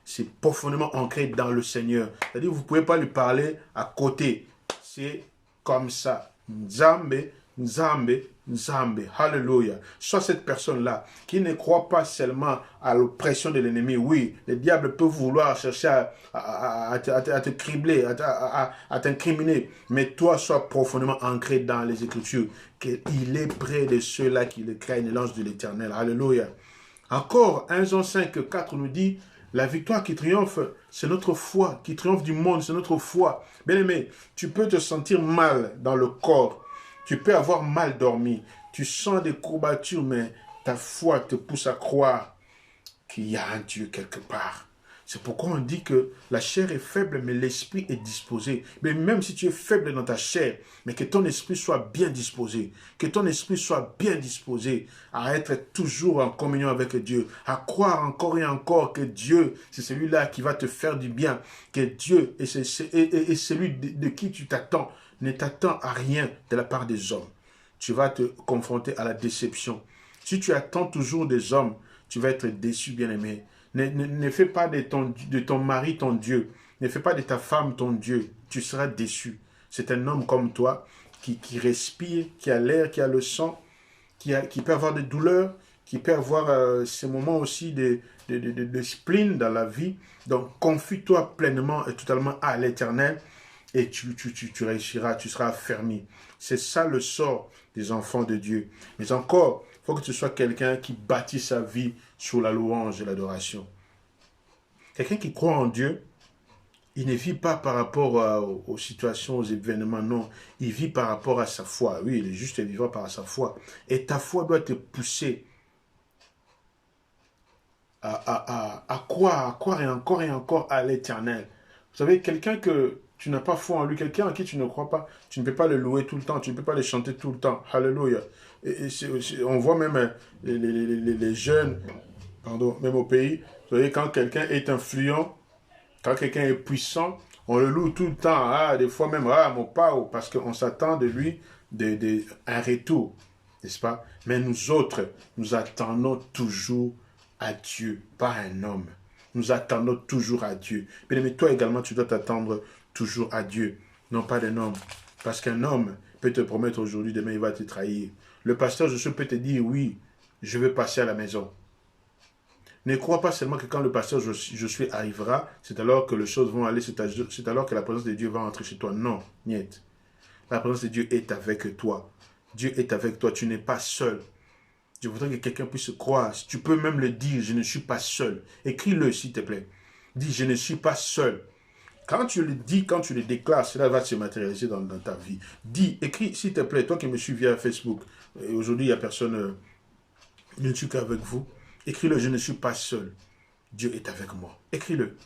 C'est profondément ancré dans le Seigneur. C'est-à-dire que vous ne pouvez pas lui parler à côté. C'est comme ça. Nzambe, Nzambe, Nzambe. Hallelujah. Soit cette personne-là qui ne croit pas seulement à l'oppression de l'ennemi. Oui, le diable peut vouloir chercher à te cribler, à t'incriminer. Mais toi, sois profondément ancré dans les Écritures. Qu'il est près de ceux-là qui le craignent, l'ange de l'Éternel. Hallelujah. Encore, 1 Jean 5, 4 nous dit, la victoire qui triomphe, c'est notre foi, qui triomphe du monde, c'est notre foi. Bien aimé, tu peux te sentir mal dans le corps, tu peux avoir mal dormi, tu sens des courbatures, mais ta foi te pousse à croire qu'il y a un Dieu quelque part. C'est pourquoi on dit que la chair est faible, mais l'esprit est disposé. Mais même si tu es faible dans ta chair, mais que ton esprit soit bien disposé, que ton esprit soit bien disposé à être toujours en communion avec Dieu, à croire encore et encore que Dieu, c'est celui-là qui va te faire du bien, que Dieu est celui de qui tu t'attends, ne t'attend à rien de la part des hommes. Tu vas te confronter à la déception. Si tu attends toujours des hommes, tu vas être déçu, bien-aimé. Ne fais pas de ton mari ton Dieu. Ne fais pas de ta femme ton Dieu. Tu seras déçu. C'est un homme comme toi qui respire, qui a l'air, qui a le sang, qui peut avoir des douleurs, qui peut avoir ces moments aussi de spleen dans la vie. Donc, confie-toi pleinement et totalement à l'Éternel et tu réussiras, tu seras affermi. C'est ça le sort des enfants de Dieu. Mais encore, il faut que tu sois quelqu'un qui bâtit sa vie sur la louange et l'adoration. Quelqu'un qui croit en Dieu, il ne vit pas par rapport aux situations, aux événements, non. Il vit par rapport à sa foi. Oui, il est juste vivant par sa foi. Et ta foi doit te pousser à croire et encore à l'Éternel. Vous savez, quelqu'un que tu n'as pas foi en lui, quelqu'un en qui tu ne crois pas, tu ne peux pas le louer tout le temps, tu ne peux pas le chanter tout le temps. Alléluia. On voit même les jeunes, même au pays, vous savez, quand quelqu'un est influent, quand quelqu'un est puissant, on le loue tout le temps. Des fois même, mon pao, parce qu'on s'attend de lui un retour, n'est-ce pas? Mais nous autres, nous attendons toujours à Dieu, pas à un homme. Nous attendons toujours à Dieu. Mais toi également, tu dois t'attendre toujours à Dieu, non pas d'un homme. Parce qu'un homme peut te promettre aujourd'hui, demain il va te trahir. Le pasteur Josué peut te dire, oui, je vais passer à la maison. Ne crois pas seulement que quand le pasteur Josué arrivera, c'est alors que les choses vont aller, c'est alors que la présence de Dieu va entrer chez toi. Non, niet. La présence de Dieu est avec toi. Dieu est avec toi, tu n'es pas seul. Je voudrais que quelqu'un puisse croire. Tu peux même le dire, je ne suis pas seul. Écris-le, s'il te plaît. Dis, je ne suis pas seul. Quand tu le dis, quand tu le déclares, cela va se matérialiser dans ta vie. Dis, écris, s'il te plaît, toi qui me suis via Facebook, et aujourd'hui, il n'y a personne, je ne suis qu'avec vous. Écris-le, je ne suis pas seul. Dieu est avec moi. Écris-le.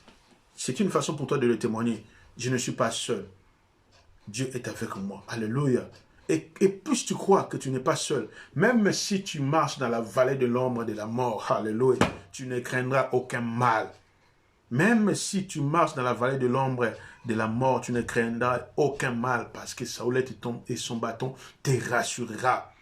C'est une façon pour toi de le témoigner. Je ne suis pas seul. Dieu est avec moi. Alléluia. Et plus tu crois que tu n'es pas seul, même si tu marches dans la vallée de l'ombre de la mort, alléluia, tu ne craindras aucun mal. Même si tu marches dans la vallée de l'ombre de la mort, tu ne craindras aucun mal parce que Saoulette et son bâton te rassurera.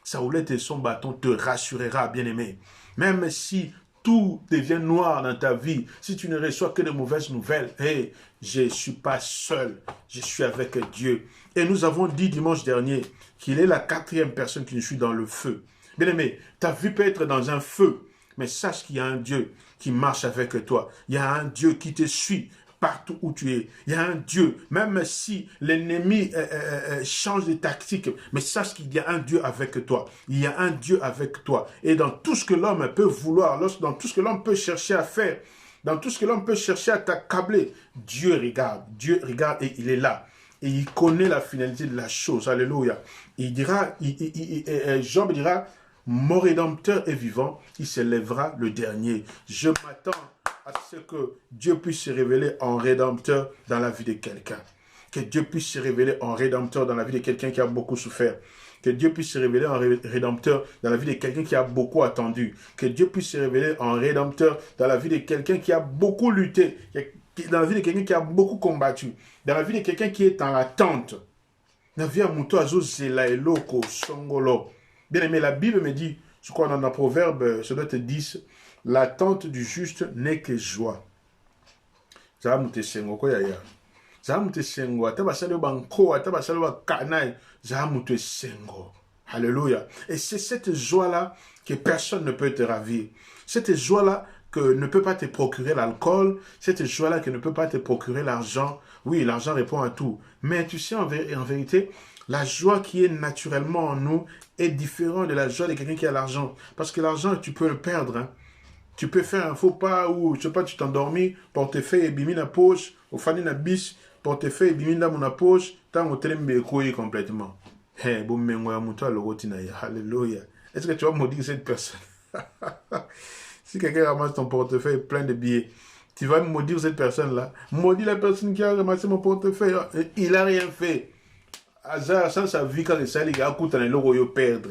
Saoulette et son bâton te rassurera, bien-aimé. Même si tout devient noir dans ta vie, si tu ne reçois que de mauvaises nouvelles, hey, je ne suis pas seul, je suis avec Dieu. Et nous avons dit dimanche dernier qu'il est la 4e personne qui nous suit dans le feu. Bien-aimé, ta vie peut être dans un feu, mais sache qu'il y a un Dieu qui marche avec toi. Il y a un Dieu qui te suit partout où tu es. Il y a un Dieu, même si l'ennemi change de tactique, mais sache qu'il y a un Dieu avec toi. Il y a un Dieu avec toi. Et dans tout ce que l'homme peut vouloir, dans tout ce que l'homme peut chercher à faire, dans tout ce que l'homme peut chercher à t'accabler, Dieu regarde et il est là. Et il connaît la finalité de la chose. Alléluia. Il dira, Job dira, mon Rédempteur est vivant, il se lèvera le dernier. Je m'attends à ce que Dieu puisse se révéler en Rédempteur dans la vie de quelqu'un. Que Dieu puisse se révéler en Rédempteur dans la vie de quelqu'un qui a beaucoup souffert. Que Dieu puisse se révéler en Rédempteur dans la vie de quelqu'un qui a beaucoup attendu. Que Dieu puisse se révéler en Rédempteur dans la vie de quelqu'un qui a beaucoup lutté. Dans la vie de quelqu'un qui a beaucoup combattu. Dans la vie de quelqu'un qui est en attente. Bien aimé, la Bible me dit, je crois dans un proverbe, ça doit être 10, l'attente du juste n'est que joie. Alléluia. Et c'est cette joie-là que personne ne peut te ravir. Cette joie-là que ne peut pas te procurer l'alcool, cette joie-là que ne peut pas te procurer l'argent. Oui, l'argent répond à tout. Mais tu sais, en vérité, la joie qui est naturellement en nous est différente de la joie de quelqu'un qui a l'argent. Parce que l'argent, tu peux le perdre. Hein. Tu peux faire un faux pas ou, je sais pas, tu t'endormis, portefeuille et bimi na poche, au fani na bis, portefeuille et bimi na mon poche, tant au trembe couille complètement. Hey, bon, mais moi, mon toit, le rotina, alléluia. Est-ce que tu vas maudire cette personne? Si quelqu'un ramasse ton portefeuille plein de billets, tu vas maudire cette personne-là. Maudis la personne qui a ramassé mon portefeuille. Il n'a rien fait. Hasard, sans sa vie, quand il s'est dit, il a coûté un euro, il perdre.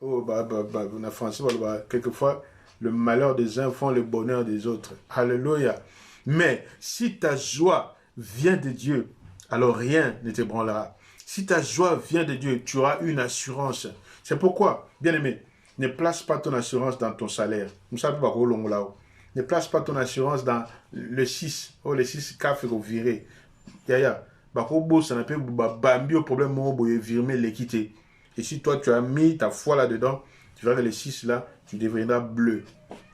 Oh, on a français, quelquefois, le malheur des uns font le bonheur des autres. Alléluia. Mais si ta joie vient de Dieu, alors rien ne t'ébranlera. Si ta joie vient de Dieu, tu auras une assurance. C'est pourquoi, bien aimé, ne place pas ton assurance dans ton salaire. Nous savons pas où l'on là. Ne place pas ton assurance dans le 6. Oh, le 6 café au viré. Yaya. Bako ça n'a pas bambi au problème où virmer l'équité. Et si toi tu as mis ta foi là-dedans, tu vas vers le 6 là, tu deviendras bleu.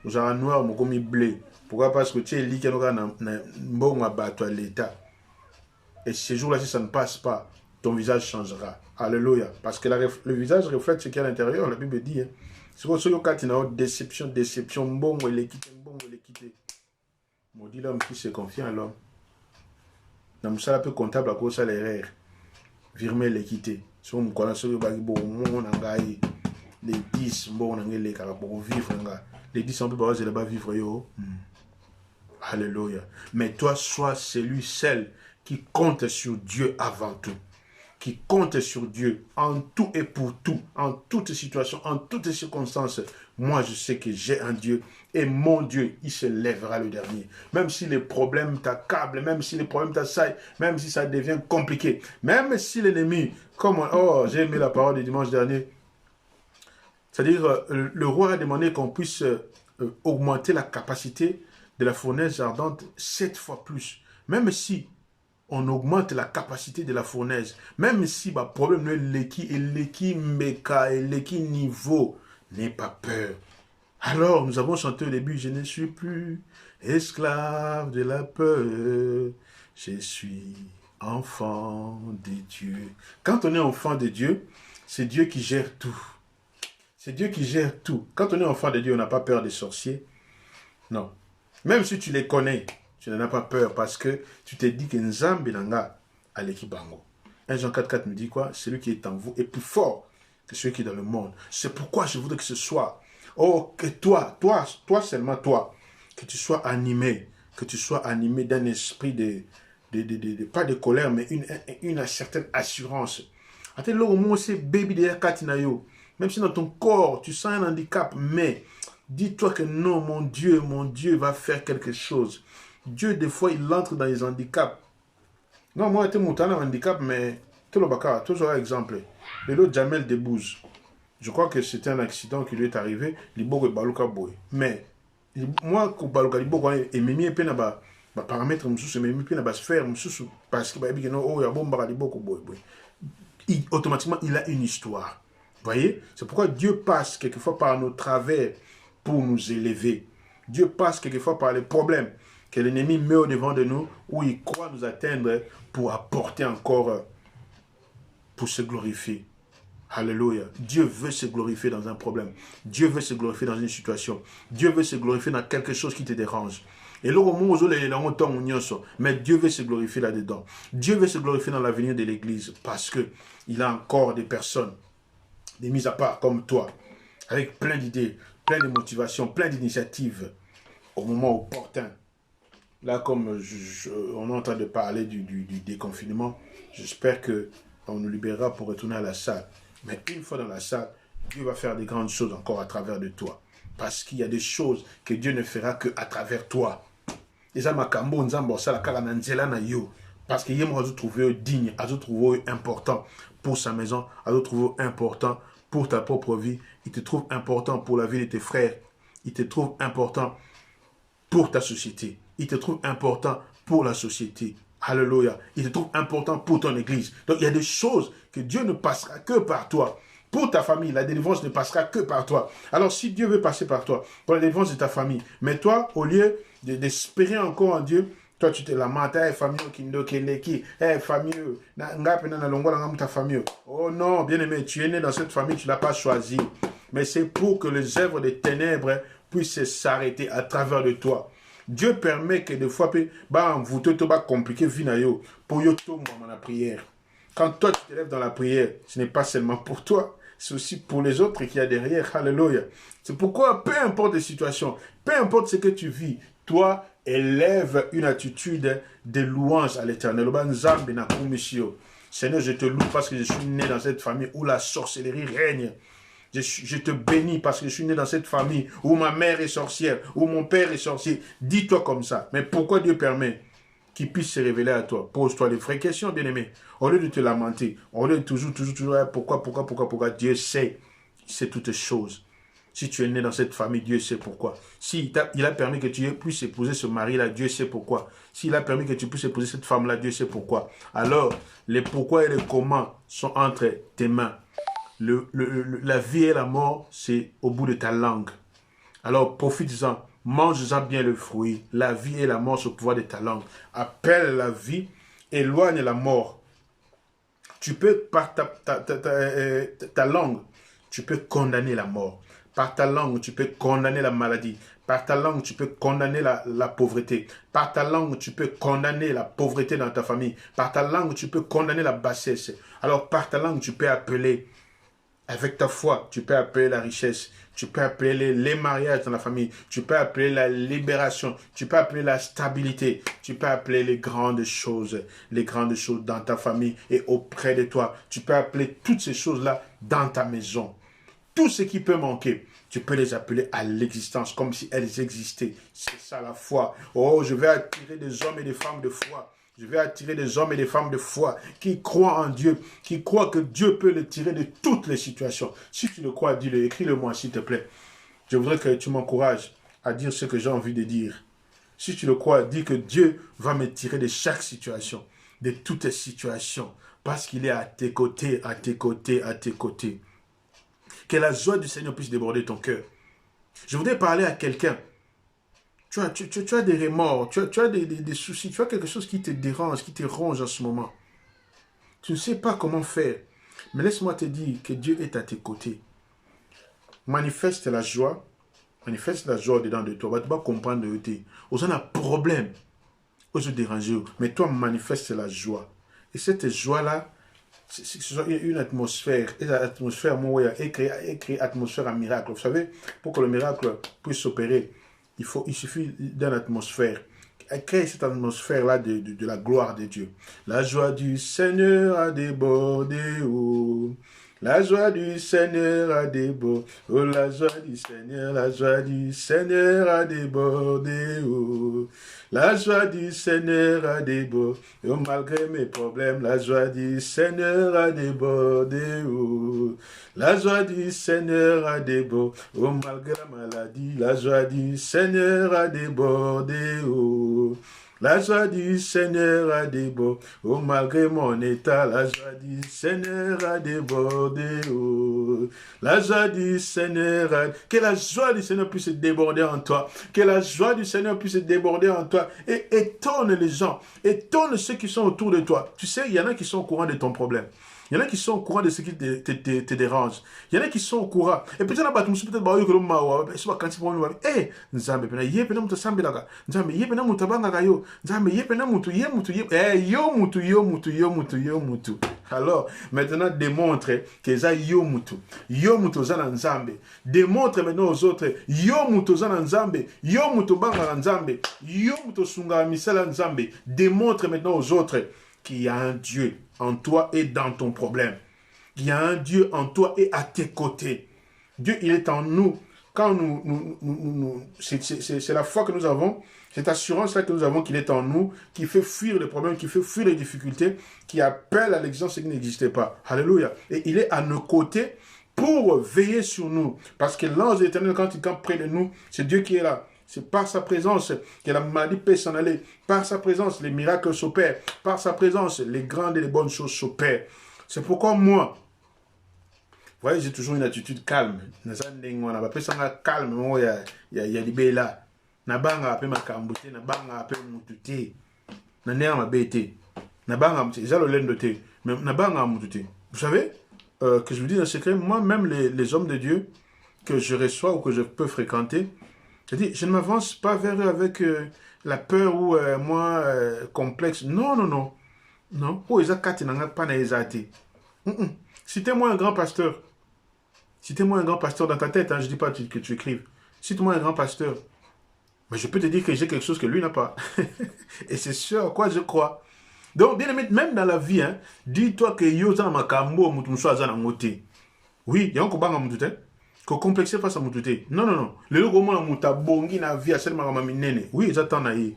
Nous avons noir, mais comme bleu. Pourquoi? Parce que tu es lié à l'état. Et ce jour-là, si ça ne passe pas, ton visage changera. Alléluia. Parce que le visage reflète ce qu'il y a à l'intérieur, la Bible dit. Hein. C'est pour ça que tu as déception, bon, l'équité. Maudit l'homme qui se confie à l'homme. Dans ça, peu comptable à cause de l'erreur. Virmer l'équité. Si on connaît ce que les 10, bon, on les pour vivre. Les 10, on peut pas vivre. Alléluia. Mais toi, sois celle qui compte sur Dieu avant tout. Qui compte sur Dieu en tout et pour tout, en toutes situations, en toutes circonstances. Moi, je sais que j'ai un Dieu et mon Dieu, il se lèvera le dernier. Même si les problèmes t'accablent, même si les problèmes t'assaillent, même si ça devient compliqué, même si l'ennemi, j'ai aimé la parole du dimanche dernier, c'est-à-dire le roi a demandé qu'on puisse augmenter la capacité de la fournaise ardente 7 fois plus. Même si on augmente la capacité de la fournaise. Même si le problème est l'équipe méca et l'équipe niveau, n'aie pas peur. Alors, nous avons chanté au début, je ne suis plus esclave de la peur, je suis enfant de Dieu. Quand on est enfant de Dieu, c'est Dieu qui gère tout. C'est Dieu qui gère tout. Quand on est enfant de Dieu, on n'a pas peur des sorciers. Non. Même si tu les connais, tu n'en as pas peur parce que tu t'es dit que Nzambe Nanga a l'équipe bango. 1 Jean 4,4 me dit quoi? Celui qui est en vous est plus fort que celui qui est dans le monde. C'est pourquoi je voudrais que ce soit, oh, que toi seulement toi, que tu sois animé d'un esprit pas de colère, mais une certaine assurance. Même si dans ton corps, tu sens un handicap, mais dis-toi que non, mon Dieu va faire quelque chose. Dieu, des fois, il entre dans les handicaps. Non, moi, j'étais monté dans un handicap, mais toujours exemple. Le lot Jamel Debbouze. Je crois que c'était un accident qui lui est arrivé. Libogo Baluka Boy. Mais, moi, Baluka Libogo, et Mimi et Penaba, paramètre, Mimi Penaba sphère, parce qu'il y a non, oh, il y a bon Libogo Boy. Automatiquement, il a une histoire. Vous voyez? C'est pourquoi Dieu passe quelquefois par nos travers pour nous élever. Dieu passe quelquefois par les problèmes que l'ennemi met au devant de nous, où il croit nous atteindre pour apporter encore, pour se glorifier. Alléluia. Dieu veut se glorifier dans un problème. Dieu veut se glorifier dans une situation. Dieu veut se glorifier dans quelque chose qui te dérange. Et là, au moment où mais Dieu veut se glorifier là-dedans. Dieu veut se glorifier dans l'avenir de l'Église parce qu'il a encore des personnes, des mises à part comme toi, avec plein d'idées, plein de motivations, plein d'initiatives au moment opportun. Là, comme on est en train de parler du déconfinement, j'espère qu'on nous libérera pour retourner à la salle. Mais une fois dans la salle, Dieu va faire des grandes choses encore à travers de toi. Parce qu'il y a des choses que Dieu ne fera qu'à travers toi. Et ça, Makambo, Nzambo, ça, la Karananzela na yo. Parce qu'il y a moi, à trouver digne, à trouver important pour sa maison, à trouver important pour ta propre vie. Il te trouve important pour la vie de tes frères. Il te trouve important pour ta société. Il te trouve important pour la société. Alléluia. Il te trouve important pour ton église. Donc, il y a des choses que Dieu ne passera que par toi. Pour ta famille, la délivrance ne passera que par toi. Alors, si Dieu veut passer par toi, pour la délivrance de ta famille, mais toi, au lieu d'espérer encore en Dieu, toi, tu te lamentes, famille, famille, ta famille. Oh non, bien-aimé, tu es né dans cette famille, tu ne l'as pas choisi. Mais c'est pour que les œuvres des ténèbres puissent s'arrêter à travers de toi. Dieu permet que des fois, vous te compliqué pour la prière. Quand toi tu te lèves dans la prière, ce n'est pas seulement pour toi, c'est aussi pour les autres qu'il y a derrière. Alléluia. C'est pourquoi, peu importe les situations, peu importe ce que tu vis, toi, élève une attitude de louange à l'Éternel. Seigneur, je te loue parce que je suis né dans cette famille où la sorcellerie règne. Je te bénis parce que je suis né dans cette famille où ma mère est sorcière, où mon père est sorcier. Dis-toi comme ça. Mais pourquoi Dieu permet qu'il puisse se révéler à toi? Pose-toi les vraies questions, bien-aimé. Au lieu de te lamenter, au lieu de toujours, pourquoi Dieu sait toutes choses. Si tu es né dans cette famille, Dieu sait pourquoi. Si il a permis que tu puisses épouser ce mari-là, Dieu sait pourquoi. S'il a permis que tu puisses épouser cette femme-là, Dieu sait pourquoi. Alors, les pourquoi et les comment sont entre tes mains. La vie et la mort, c'est au bout de ta langue. Alors, profite-en. Mange-en bien le fruit. La vie et la mort, c'est au pouvoir de ta langue. Appelle la vie, éloigne la mort. Tu peux, par ta langue, tu peux condamner la mort. Par ta langue, tu peux condamner la maladie. Par ta langue, tu peux condamner la pauvreté. Par ta langue, tu peux condamner la pauvreté dans ta famille. Par ta langue, tu peux condamner la bassesse. Alors, par ta langue, tu peux appeler, avec ta foi, tu peux appeler la richesse. Tu peux appeler les mariages dans la famille. Tu peux appeler la libération. Tu peux appeler la stabilité. Tu peux appeler les grandes choses dans ta famille et auprès de toi. Tu peux appeler toutes ces choses-là dans ta maison. Tout ce qui peut manquer, tu peux les appeler à l'existence comme si elles existaient. C'est ça la foi. Oh, je vais attirer des hommes et des femmes de foi. Je vais attirer des hommes et des femmes de foi qui croient en Dieu, qui croient que Dieu peut les tirer de toutes les situations. Si tu le crois, dis-le, écris-le-moi s'il te plaît. Je voudrais que tu m'encourages à dire ce que j'ai envie de dire. Si tu le crois, dis que Dieu va me tirer de chaque situation, de toutes les situations, parce qu'il est à tes côtés, à tes côtés, à tes côtés. Que la joie du Seigneur puisse déborder ton cœur. Je voudrais parler à quelqu'un. Tu as des remords, tu as des soucis, tu as quelque chose qui te dérange, qui te ronge en ce moment. Tu ne sais pas comment faire. Mais laisse-moi te dire que Dieu est à tes côtés. Manifeste la joie, Manifeste la joie dedans de toi. Tu vas comprendre de toi. Vous avez un problème. Vous êtes dérangé. Mais toi, manifeste la joie. Et cette joie-là, c'est une atmosphère. Et l'atmosphère, moi, il écrit atmosphère à miracle. Vous savez, pour que le miracle puisse s'opérer, il suffit d'une atmosphère. Créer cette atmosphère-là de la gloire de Dieu. La joie du Seigneur a débordé. Oh. La joie du Seigneur a débordé. Oh, la joie du Seigneur a débordé. Oh. La joie du Seigneur a débordé. Oh, malgré mes problèmes, la joie du Seigneur a débordé. Oh. La joie du Seigneur a débordé. Oh, malgré la maladie, la joie du Seigneur a débordé. Oh. La joie du Seigneur a débordé. Oh, malgré mon état, la joie du Seigneur a débordé. Oh. La joie du Seigneur a... Que la joie du Seigneur puisse déborder en toi. Que la joie du Seigneur puisse déborder en toi. Et étonne les gens. Étonne ceux qui sont autour de toi. Tu sais, il y en a qui sont au courant de ton problème. Il y en a qui sont au courant de ce qui te dérange. Il y en a qui sont au courant. Et peut-être là-bas, tu me suis peut-être bah, quand tu prends eh, Nzambe, pena yé pena muta sambe laga. Nzambe yé pena muta banga gayo. Nzambe yé pena mutu yé. Eh, yo mutu. Alors, maintenant, démontre que ça yo mutu. Yo mutu zana Nzambe. Démontre maintenant aux autres, yo mutu zana Nzambe. Yo mutu banga Nzambe. Yo mutu sunga misala Nzambe. Démontre maintenant aux autres qu'il y a un Dieu en toi et dans ton problème. Il y a un Dieu en toi et à tes côtés. Dieu, il est en nous. Quand c'est la foi que nous avons, cette assurance-là que nous avons qu'il est en nous, qui fait fuir les problèmes, qui fait fuir les difficultés, qui appelle à l'existence ce qui n'existait pas. Alléluia. Et il est à nos côtés pour veiller sur nous. Parce que l'ange de l'Éternel, quand il campe près de nous, c'est Dieu qui est là. C'est par sa présence que la maladie peut s'en aller. Par sa présence, les miracles s'opèrent. Par sa présence, les grandes et les bonnes choses s'opèrent. C'est pourquoi moi, vous voyez, j'ai toujours une attitude calme. Calme, il y a des là. Nabanga ape makambute, nabanga ape mutute. Nanea mabete. Nabanga mutute. J'ai le lendote. Mais nabanga mutute. Vous savez, que je vous dis un secret, moi-même, les hommes de Dieu que je reçois ou que je peux fréquenter, je ne m'avance pas vers eux avec la peur ou complexe. Non. Non. Oh, ils ont pas naïsate. Citez-moi un grand pasteur. Citez-moi un grand pasteur dans ta tête. Hein, je ne dis pas que tu écrives. Cite-moi un grand pasteur. Mais je peux te dire que j'ai quelque chose que lui n'a pas. Et c'est sûr à quoi je crois. Donc, bien aimé, même dans la vie, hein, dis-toi que yo zana makambo mutumswa zana ngote. Oui, il y a un combat dans mon que complexer face à mon touté. Non. Le logo moi muta bongi na vie à celle ma minene. Oui, j'attends na yi.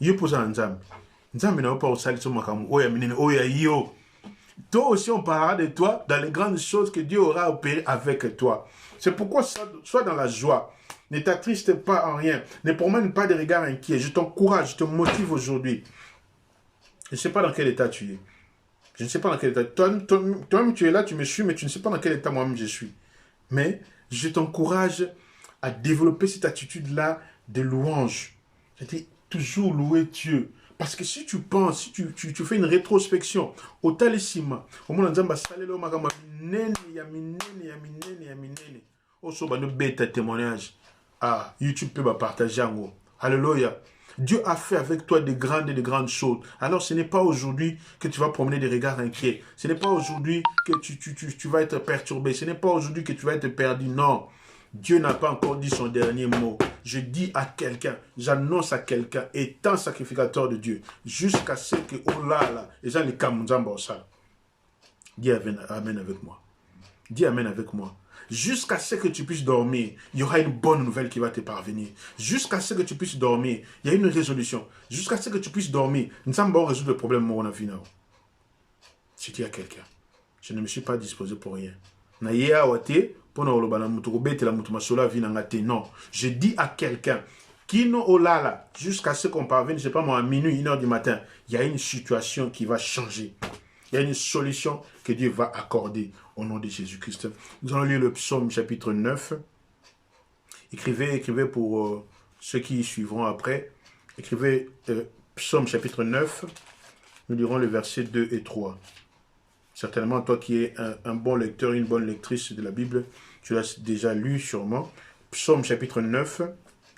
Yo pose un nzambe. Nzambe n'a pas au sali sur makamu. Oya minene, oya yo. Toi aussi on parlera de toi dans les grandes choses que Dieu aura opérées avec toi. C'est pourquoi sois dans la joie. Ne t'attriste pas en rien. Ne promène pas de regards inquiets. Je t'encourage, je te motive aujourd'hui. Je ne sais pas dans quel état tu es. Je ne sais pas dans quel état. Toi-même, tu es là, tu me suis, mais tu ne sais pas dans quel état moi-même je suis. Mais je t'encourage à développer cette attitude-là de louange. C'est-à-dire toujours louer Dieu. Parce que si tu penses, si tu fais une rétrospection, au talissima, au monde en salelo magama minene ya minene. Au soba no bêta témoignage. Ah, YouTube peut partager en gros. Alléluia. Dieu a fait avec toi de grandes choses. Alors ce n'est pas aujourd'hui que tu vas promener des regards inquiets. Ce n'est pas aujourd'hui que tu vas être perturbé. Ce n'est pas aujourd'hui que tu vas être perdu. Non. Dieu n'a pas encore dit son dernier mot. Je dis à quelqu'un, j'annonce à quelqu'un, étant sacrificateur de Dieu, jusqu'à ce que, oh là, les gens les kamunzamba ça. Dis amen avec moi. Dis amen avec moi. Jusqu'à ce que tu puisses dormir, il y aura une bonne nouvelle qui va te parvenir. Jusqu'à ce que tu puisses dormir, il y a une résolution. Jusqu'à ce que tu puisses dormir, nous sommes bon résoudre le problème mon avenir. Je dis à quelqu'un, je ne me suis pas disposé pour rien. Non, je dis à quelqu'un, Kino Olala, jusqu'à ce qu'on parvienne, je ne sais pas moi, à minuit, 1h du matin, il y a une situation qui va changer. Il y a une solution que Dieu va accorder au nom de Jésus-Christ. Nous allons lire le psaume chapitre 9. Écrivez pour ceux qui suivront après. Écrivez psaume chapitre 9. Nous lirons les versets 2 et 3. Certainement, toi qui es un bon lecteur, une bonne lectrice de la Bible, tu l'as déjà lu sûrement. Psaume chapitre 9,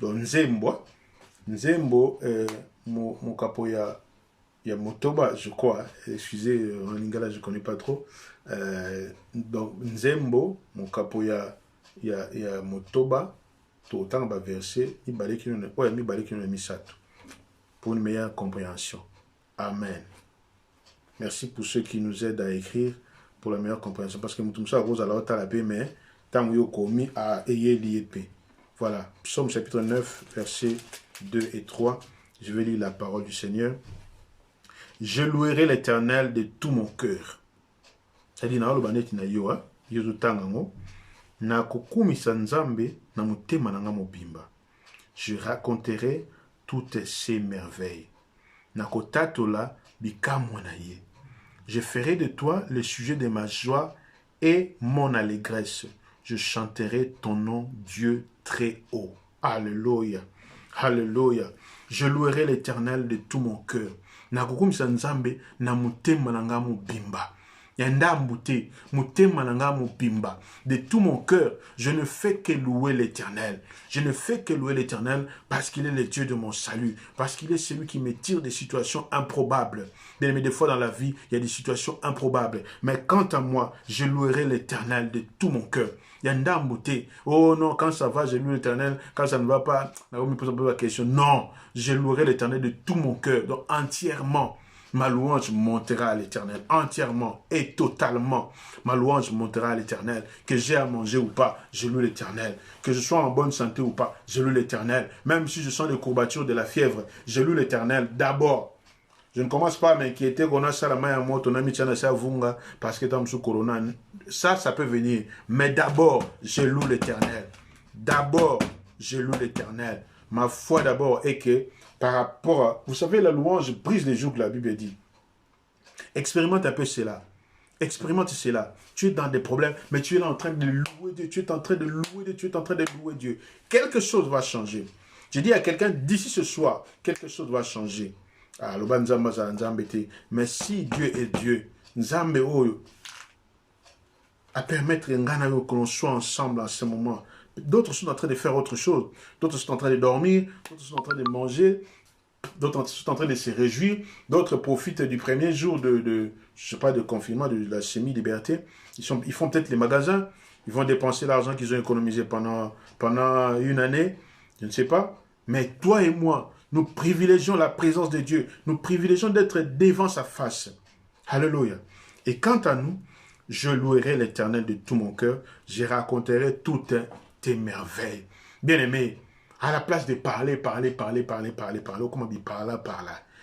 donc Nzembo. Nzembo, mon capo, il y a Motoba, je crois. Excusez, en lingala, je ne connais pas trop. Donc, Nzembo, mon capo, il y a Motoba. Tout autant, verset, il balait qu'il y a mis ça. Pour une meilleure compréhension. Amen. Merci pour ceux qui nous aident à écrire pour la meilleure compréhension. Parce que nous sommes rose à la haute à la paix, mais tant que nous commis à ayer l'IEP. Voilà. Psaume chapitre 9, versets 2 et 3. Je vais lire la parole du Seigneur. Je louerai l'Éternel de tout mon cœur. C'est-à-dire, na lobaneti na yo, yozo tangango, na kokumisa nzambe na mutema na nga mobimba. Je raconterai toutes ces merveilles. Na kotatola bikamwa na ye. Je ferai de toi le sujet de ma joie et mon allégresse. Je chanterai ton nom, Dieu très haut. Alléluia. Alléluia. Je louerai l'Éternel de tout mon cœur. Na kukumisa nzambe na mutema na nga mobimba. Yanda mbute, mutema na nga mobimba. De tout mon cœur, je ne fais que louer l'Éternel. Je ne fais que louer l'Éternel parce qu'il est le Dieu de mon salut. Parce qu'il est celui qui me tire des situations improbables. Mais des fois dans la vie, il y a des situations improbables. Mais quant à moi, je louerai l'Éternel de tout mon cœur. Yanda mbute. Oh non, quand ça va, je loue l'Éternel. Quand ça ne va pas, on me pose un peu la question. Non, je louerai l'Éternel de tout mon cœur. Donc entièrement. Ma louange montera à l'Éternel, entièrement et totalement. Ma louange montera à l'Éternel. Que j'ai à manger ou pas, je loue l'Éternel. Que je sois en bonne santé ou pas, je loue l'Éternel. Même si je sens des courbatures, de la fièvre, je loue l'Éternel d'abord. Je ne commence pas à m'inquiéter qu'on a ça la main à moi, ton ami tient ça vunga parce que tu es sous corona. Ça peut venir. Mais d'abord, je loue l'Éternel. D'abord, je loue l'Éternel. Ma foi d'abord est que par rapport à... Vous savez, la louange brise les joues que la Bible dit. Expérimente un peu cela. Expérimente cela. Tu es dans des problèmes, mais tu es là en train de louer Dieu. Tu es en train de louer Dieu. Tu es en train de louer Dieu. Quelque chose va changer. Je dis à quelqu'un d'ici ce soir, quelque chose va changer. Ah, mais si Dieu est Dieu, Nzambe oyo, à permettre que l'on soit ensemble en ce moment. D'autres sont en train de faire autre chose. D'autres sont en train de dormir. D'autres sont en train de manger. D'autres sont en train de se réjouir. D'autres profitent du premier jour je sais pas, de confinement, de la semi-liberté. Ils font peut-être les magasins. Ils vont dépenser l'argent qu'ils ont économisé pendant une année. Je ne sais pas. Mais toi et moi, nous privilégions la présence de Dieu. Nous privilégions d'être devant sa face. Alléluia. Et quant à nous, je louerai l'Éternel de tout mon cœur. Je raconterai toutes tes merveilles. Bien-aimé, à la place de parler, comment dire, par là,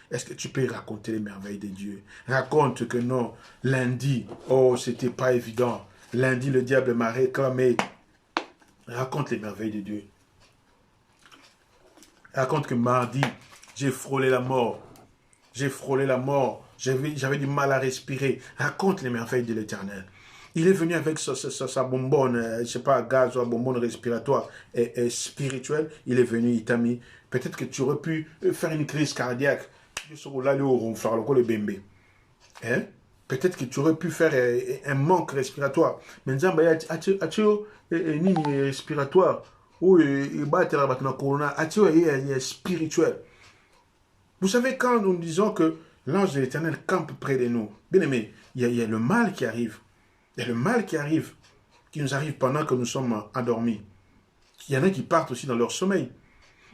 est-ce que tu peux raconter les merveilles de Dieu? Raconte que non, lundi, oh, c'était pas évident. Lundi, le diable m'a réclamé. Raconte les merveilles de Dieu. Raconte que mardi, j'ai frôlé la mort. J'ai frôlé la mort. J'avais du mal à respirer. Raconte les merveilles de l'Éternel. Il est venu avec sa bonbonne, je ne sais pas, gaz ou bonbonne respiratoire et spirituelle. Il est venu, il t'a mis. Peut-être que tu aurais pu faire une crise cardiaque. Hein? Peut-être que tu aurais pu faire un manque respiratoire. Mais as-tu une respiratoire ou spirituel. Vous savez, quand nous disons que l'ange de l'Éternel campe près de nous, bien aimé, il y a le mal qui arrive. Il y a le mal qui nous arrive pendant que nous sommes endormis. Il y en a qui partent aussi dans leur sommeil.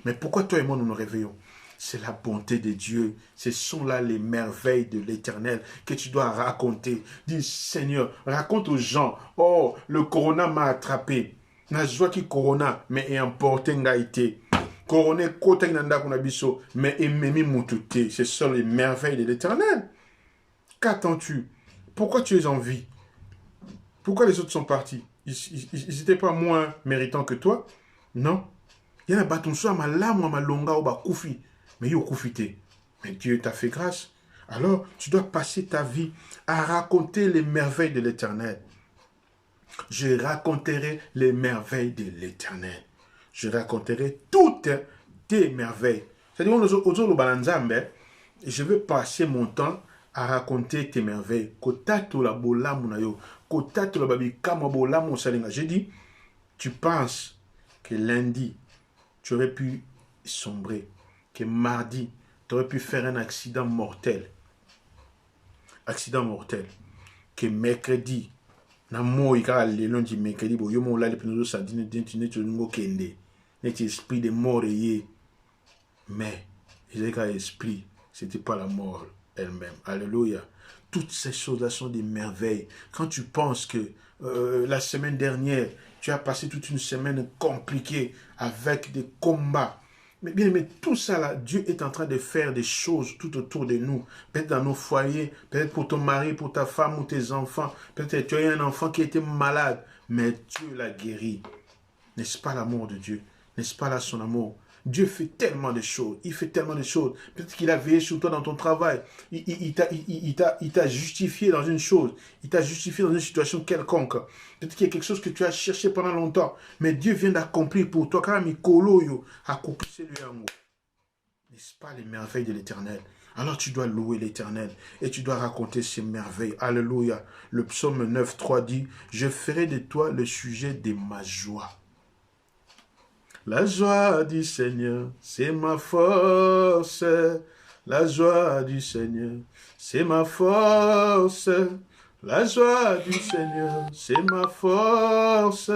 Mais pourquoi toi et moi nous nous réveillons? C'est la bonté de Dieu. Ce sont là les merveilles de l'Éternel que tu dois raconter. Dis, Seigneur, raconte aux gens, oh, le corona m'a attrapé. Na joie qui corona, mais est emporté ngaïté. Corona kote nanda kunabiso, mais ememi mutute. Ce sont les merveilles de l'Éternel. Qu'attends-tu? Pourquoi tu es en vie? Pourquoi les autres sont partis? Ils n'étaient pas moins méritants que toi? Non. Il y en a batunso ma lame ma longa ou ba koufi. Mais yo koufité. Mais Dieu t'a fait grâce. Alors, tu dois passer ta vie à raconter les merveilles de l'Éternel. Je raconterai les merveilles de l'Éternel. Je raconterai toutes tes merveilles. C'est-à-dire, je vais passer mon temps à raconter tes merveilles. J'ai dit, tu penses que lundi, tu aurais pu sombrer, que mardi, tu aurais pu faire un accident mortel. Accident mortel. Que mercredi, na moi ka le lundi mercredi, bo yo mo la le pinozo sandine dentine tu ngo kende. Net esprit de mort y. Mais, il y a un esprit, c'était pas la mort elle-même. Alléluia. Toutes ces choses-là sont des merveilles. Quand tu penses que la semaine dernière, tu as passé toute une semaine compliquée avec des combats. Mais bien aimé, tout ça là, Dieu est en train de faire des choses tout autour de nous. Peut-être dans nos foyers, peut-être pour ton mari, pour ta femme ou tes enfants. Peut-être que tu as un enfant qui était malade, mais Dieu l'a guéri. N'est-ce pas l'amour de Dieu? N'est-ce pas là son amour? Dieu fait tellement de choses. Il fait tellement de choses. Peut-être qu'il a veillé sur toi dans ton travail. Il t'a justifié dans une chose. Il t'a justifié dans une situation quelconque. Peut-être qu'il y a quelque chose que tu as cherché pendant longtemps. Mais Dieu vient d'accomplir pour toi. N'est-ce pas les merveilles de l'Éternel? Alors tu dois louer l'Éternel et tu dois raconter ses merveilles. Alléluia. Le psaume 9.3 dit, « Je ferai de toi le sujet de ma joie. » La joie du Seigneur, c'est ma force. La joie du Seigneur, c'est ma force. La joie du Seigneur, c'est ma force.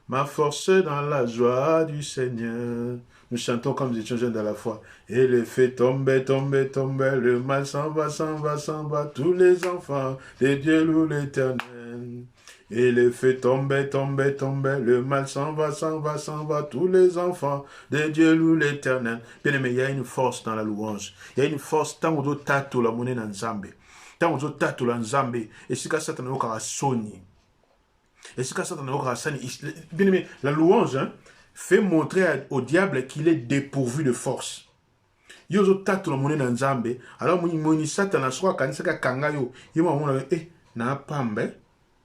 Ma force dans la joie du Seigneur. Nous chantons comme nous étions jeunes dans la foi. Et le fait tomber, tomber, tomber. Le mal s'en va, s'en va, s'en va. Tous les enfants de Dieu louent l'Éternel. Et le fait tomber, tomber, tomber, le mal s'en va, s'en va, s'en va, tous les enfants de Dieu louent l'Éternel. Bien aimé, il y a une force dans la louange. Il y a une force, tant que tato la monnaie dans Nzambe. Tant que tato la Nzambe, et si ça t'en a soni. Et si ça t'en a soni. Bien aimé, la louange fait montrer au diable qu'il est dépourvu de force. Yozo tato la monnaie dans Nzambe, alors moni satan a soit kanisaka kangayo, yema mona na pambe.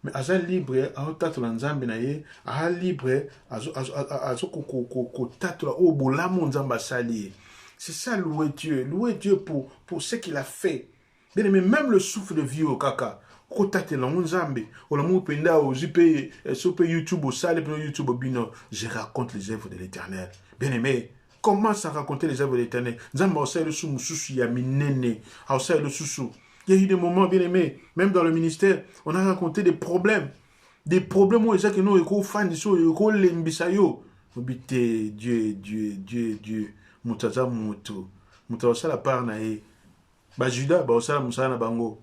Mais aza libre a tato la nzambe na ye a libre azo ko tato la o bolamo nzamba sali. C'est ça louer Dieu pour ce qu'il a fait. Bien aimé, même le souffle de vie au kaka ko tate la nzambe o la mu penda o zipe sope YouTube o sale pe YouTube bino, je raconte les œuvres de l'Éternel. Bien aimé, commence à raconter les œuvres de l'Éternel. Nzamba o sale le sou mususu ya minene, o sale le susu. Il y a eu des moments bien aimés, même dans le ministère, on a raconté des problèmes où les gens qui nous fans de ça, ils l'embisayo. Dieu, mutaza mutu, mutaza la part nae, ba Juda, ba osala musala na bango.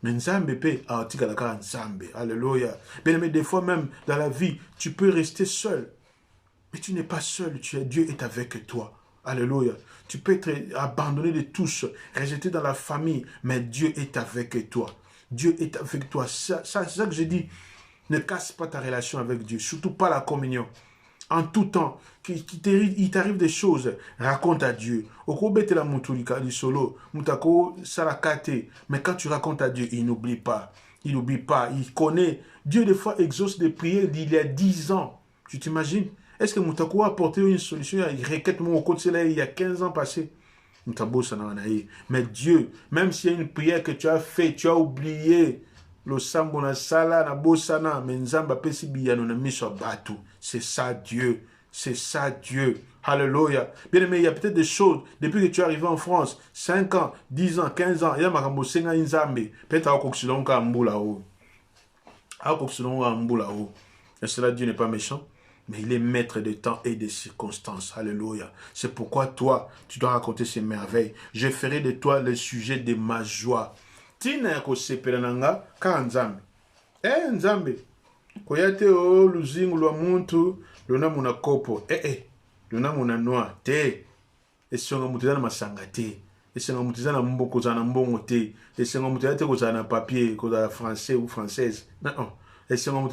Mais Nzambe pe a tika la kara Nzambe, alléluia. Bien aimé, des fois même dans la vie, tu peux rester seul, mais tu n'es pas seul, Dieu est avec toi. Alléluia. Tu peux être abandonné de tous, rejeté dans la famille, mais Dieu est avec toi. Dieu est avec toi. C'est ça que je dis. Ne casse pas ta relation avec Dieu, surtout pas la communion. En tout temps, il t'arrive des choses, raconte à Dieu. Mais quand tu racontes à Dieu, il n'oublie pas. Il n'oublie pas. Il connaît. Dieu, des fois, exauce des prières d'il y a 10 ans. Tu t'imagines? Est-ce que Moutako a apporté une solution à une requête au côté il y a 15 ans passés? Mais Dieu, même s'il y a une prière que tu as fait, tu as oublié, le sambona sala na bosana, mais nzamba pesi biyano na miso batu. C'est ça Dieu. C'est ça Dieu. Alléluia. Bien aimé, il y a peut-être des choses, depuis que tu es arrivé en France, 5 ans, 10 ans, 15 ans, il y a makambo senga nzambe. Peut-être à Koksilonka Mboulao. À Koksilonka Mboulao. Et cela, Dieu n'est pas méchant. Mais il est maître des temps et des circonstances. Alléluia. C'est pourquoi toi, tu dois raconter ces merveilles. Je ferai de toi le sujet de ma joie. Tina ko sepelananga ka nzambe. Nzambe. Koyate o luzingu lwa muntu lona muna kopo. Lona muna noa te. Esonga mutizana masanga te. Esonga mutizana mboko zana mbongo te. Esonga mutizana ko zana papier, ko zana français ou française. Non. Et si on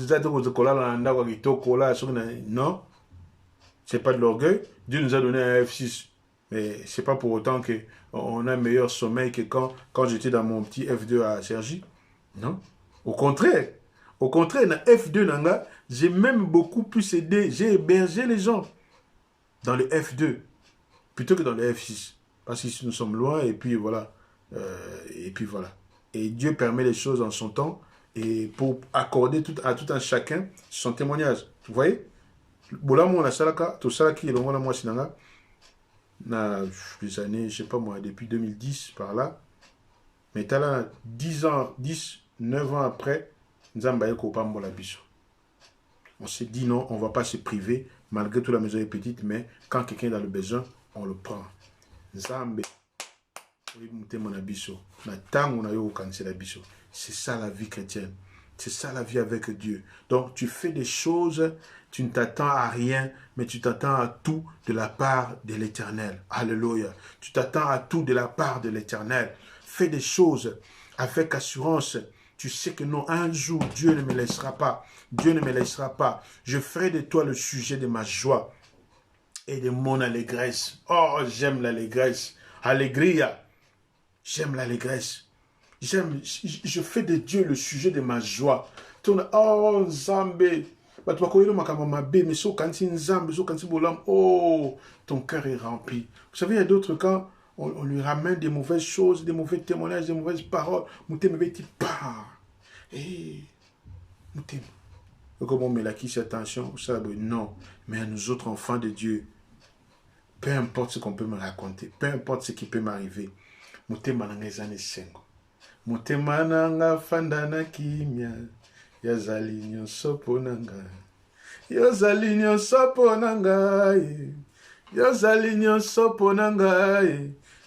non, c'est pas de l'orgueil. Dieu nous a donné un F6. Mais c'est pas pour autant qu'on a un meilleur sommeil que quand j'étais dans mon petit F2 à Sergi. Non. Au contraire, dans F2 Nanga, j'ai même beaucoup plus aidé. J'ai hébergé les gens dans le F2 plutôt que dans le F6. Parce qu'ici nous sommes loin et puis voilà. Et Dieu permet les choses en son temps. Et pour accorder à tout un chacun son témoignage. Vous voyez? Bolamu on a salaka, tout ça qui est le moi sinanga. Na des années, je sais pas moi, depuis 2010 par là. Mais t'as là 10 ans, 10, 9 ans après, Nzambaye Kopambola Biso. On s'est dit non, on ne va pas se priver, malgré tout la maison est petite, mais quand quelqu'un est dans le besoin, on le prend. Nzambe, c'est ça la vie chrétienne. C'est ça la vie avec Dieu. Donc tu fais des choses, tu ne t'attends à rien, mais tu t'attends à tout de la part de l'Éternel. Alléluia. Tu t'attends à tout de la part de l'Éternel. Fais des choses avec assurance. Tu sais que non, un jour, Dieu ne me laissera pas. Dieu ne me laissera pas. Je ferai de toi le sujet de ma joie et de mon allégresse. Oh, j'aime l'allégresse. Allegria. J'aime l'allégresse. Je fais de Dieu le sujet de ma joie. Oh, Zambé. Oh, ton cœur est rempli. Vous savez, il y a d'autres quand on lui ramène des mauvaises choses, des mauvais témoignages, des mauvaises paroles. Comment on met la qui attention? Non. Mais à nous autres enfants de Dieu, peu importe ce qu'on peut me raconter, peu importe ce qui peut m'arriver, mutema nanga ezane sengo. Mutema nanga fandana kimia, yazali nyonso po nanga. Yazali nyonso po nanga, yazali nyonso po nanga.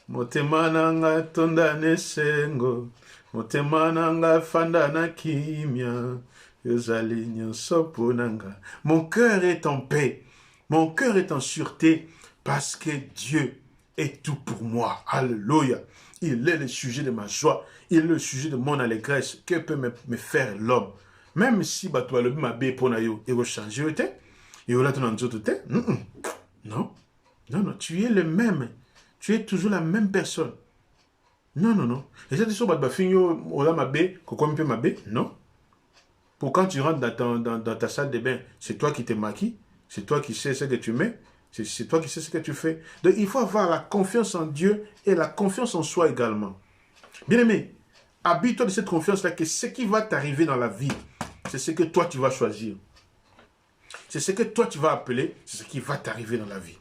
Mutema nanga tondane sengo, mutema nanga fandana kimia, yazali nyonso po nanga. Mon cœur est en paix, mon cœur est en sûreté, parce que Dieu est tout pour moi. Alléluia. Il est le sujet de ma joie. Il est le sujet de mon allégresse. Que peut me faire l'homme? Même si tu as le mabé pour nayo, il va changer. Il va ton non. Non. Tu es le même. Tu es toujours la même personne. Non. Et ça, tu sais, non. Pour quand tu rentres dans ta salle de bain, c'est toi qui te maquilles. C'est toi qui sais ce que tu mets. C'est toi qui sais ce que tu fais. Donc, il faut avoir la confiance en Dieu et la confiance en soi également. Bien-aimé, habille-toi de cette confiance-là que ce qui va t'arriver dans la vie, c'est ce que toi tu vas choisir. C'est ce que toi tu vas appeler, c'est ce qui va t'arriver dans la vie.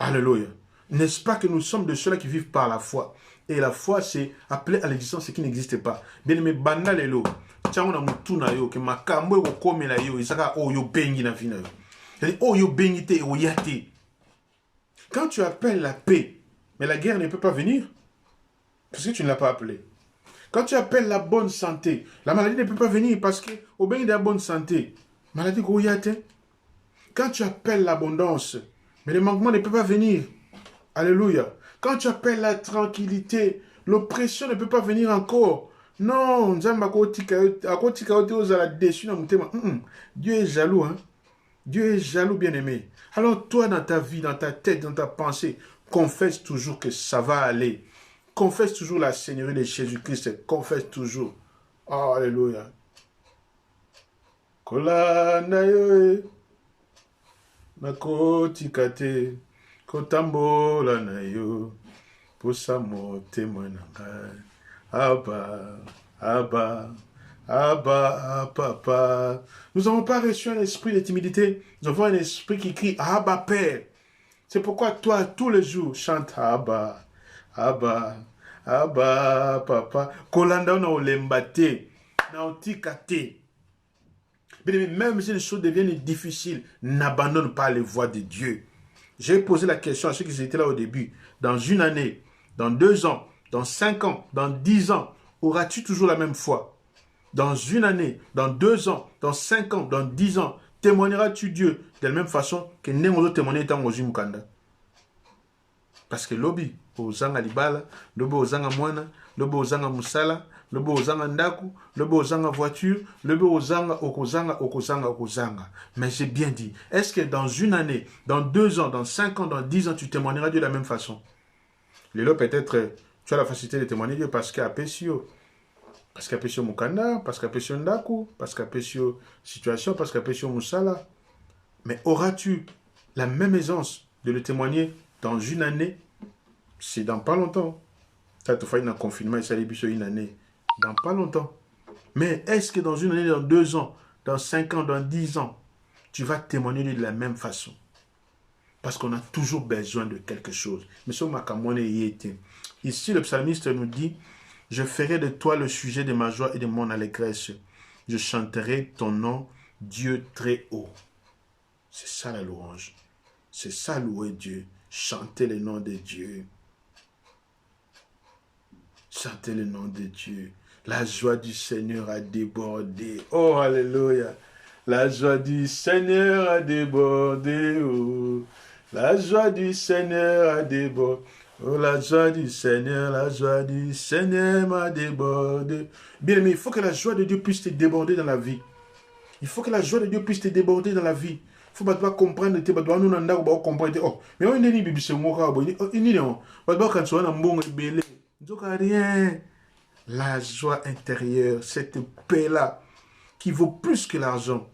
Alléluia. N'est-ce pas que nous sommes de ceux-là qui vivent par la foi? Et la foi, c'est appeler à l'existence ce qui n'existe pas. Bien-aimé, banalelo. Tiens, on a moutou na yo, que ma kambo yo kome la yo, isaka o yo bengi na vie na yo. Oh, yo bénité, oh, yate. Quand tu appelles la paix, mais la guerre ne peut pas venir, parce que tu ne l'as pas appelée. Quand tu appelles la bonne santé, la maladie ne peut pas venir, parce que au béni de la bonne santé, maladie, oh, yate. Quand tu appelles l'abondance, mais le manquement ne peut pas venir. Alléluia. Quand tu appelles la tranquillité, l'oppression ne peut pas venir encore. Non, Dieu est jaloux, hein. Dieu est jaloux, bien-aimé. Alors toi, dans ta vie, dans ta tête, dans ta pensée, confesse toujours que ça va aller. Confesse toujours la Seigneurie de Jésus-Christ. Confesse toujours. Oh, alléluia. Kola na yo nakotikate kotambola na yo posa motema nanga. Abba. Papa. Nous n'avons pas reçu un esprit de timidité. Nous avons un esprit qui crie Abba, Père. C'est pourquoi toi, tous les jours, chante Abba, Papa. Kolanda na olembate, na otikate. Même si les choses deviennent difficiles, n'abandonne pas les voies de Dieu. J'ai posé la question à ceux qui étaient là au début. Dans une année, dans 2 ans, dans 5 ans, dans 10 ans, auras-tu toujours la même foi? Dans une année, dans 2 ans, dans 5 ans, dans 10 ans, témoigneras-tu Dieu de la même façon que Nengozo témoignait dans Oji Mukanda? Parce que lobi, ozanga libala, lobi ozanga mwana, lobi ozanga musala, lobi ozanga ndaku, lobi ozanga voiture, lobi ozanga okozanga. Mais j'ai bien dit, est-ce que dans une année, dans 2 ans, dans 5 ans, dans 10 ans, tu témoigneras Dieu de la même façon? Lélo, peut-être, tu as la facilité de témoigner Dieu parce qu'à Pessio. Parce qu'il y a sur Mukanda, parce qu'il y a sur Ndaku, parce qu'il y a sur situation, parce qu'il y a sur Moussala. Mais auras-tu la même aisance de le témoigner dans une année? C'est dans pas longtemps. Ça te fait un confinement et ça débute sur une année. Dans pas longtemps. Mais est-ce que dans une année, dans 2 ans, dans 5 ans, dans 10 ans, tu vas témoigner de la même façon. Parce qu'on a toujours besoin de quelque chose. Mais ce makamone y était. Ici, le psalmiste nous dit, je ferai de toi le sujet de ma joie et de mon allégresse. Je chanterai ton nom, Dieu très haut. C'est ça la louange. C'est ça louer Dieu. Chanter le nom de Dieu. Chanter le nom de Dieu. La joie du Seigneur a débordé. Oh, alléluia. La joie du Seigneur a débordé. Oh. La joie du Seigneur a débordé. Oh, la joie du Seigneur m'a débordé. Bien aimé, il faut que la joie de Dieu puisse te déborder dans la vie. Il faut que la joie de Dieu puisse te déborder dans la vie. Il faut que tu comprendre, tu dois nous comprendre. Oh, mais on est ni bibi c'est moi ni non. Quand tu as un bon belé, rien. La joie intérieure, cette paix-là, qui vaut plus que l'argent.